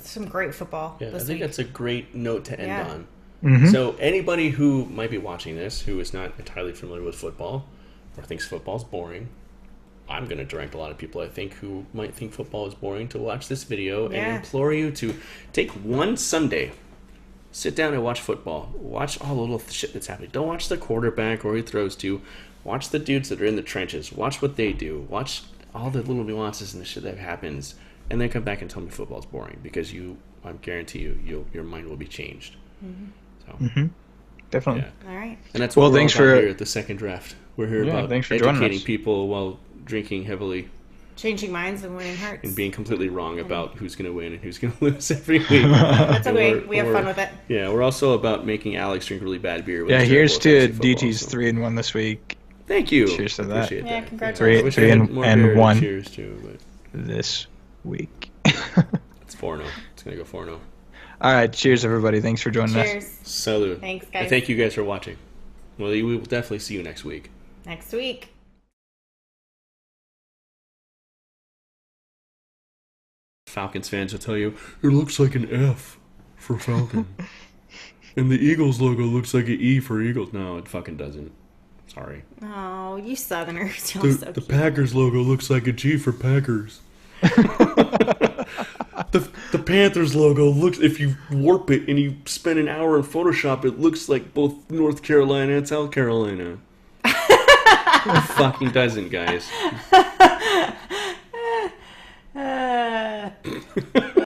[SPEAKER 3] some great football this week.
[SPEAKER 1] I think that's a great note to end on.
[SPEAKER 2] Mm-hmm.
[SPEAKER 1] So anybody who might be watching this who is not entirely familiar with football, or thinks football's boring, I'm going to direct a lot of people, I think, who might think football is boring to watch this video and implore you to take one Sunday, sit down and watch football. Watch all the little shit that's happening. Don't watch the quarterback or he throws to. Watch the dudes that are in the trenches. Watch what they do. Watch all the little nuances and the shit that happens. And then come back and tell me football's boring. Because I guarantee you, your mind will be changed. Mm-hmm.
[SPEAKER 2] So, definitely.
[SPEAKER 3] Yeah. All right.
[SPEAKER 1] And that's what we're all about here at the second draft. We're here about educating people while drinking heavily.
[SPEAKER 3] Changing minds and winning hearts.
[SPEAKER 1] And being completely wrong about who's going to win and who's going to lose every week.
[SPEAKER 3] That's okay. We have fun with it.
[SPEAKER 1] Yeah, we're also about making Alex drink really bad beer.
[SPEAKER 2] Here's to DT's 3-1 this week.
[SPEAKER 1] Thank you.
[SPEAKER 2] Cheers to that.
[SPEAKER 3] Yeah, congratulations.
[SPEAKER 2] 3-1
[SPEAKER 1] cheers to
[SPEAKER 2] this week.
[SPEAKER 1] It's 4-0. It's going to go 4-0.
[SPEAKER 2] All right. Cheers, everybody. Thanks for joining us.
[SPEAKER 3] Cheers.
[SPEAKER 1] Salud.
[SPEAKER 3] Thanks, guys.
[SPEAKER 1] And thank you guys for watching. Well, we will definitely see you next week.
[SPEAKER 3] Next week.
[SPEAKER 1] Falcons fans will tell you, it looks like an F for Falcon. And the Eagles logo looks like an E for Eagles. No, it fucking doesn't. Sorry.
[SPEAKER 3] Oh, you Southerners.
[SPEAKER 1] The Packers logo looks like a G for Packers. The Panthers logo looks, if you warp it and you spend an hour in Photoshop, it looks like both North Carolina and South Carolina. It fucking doesn't, guys.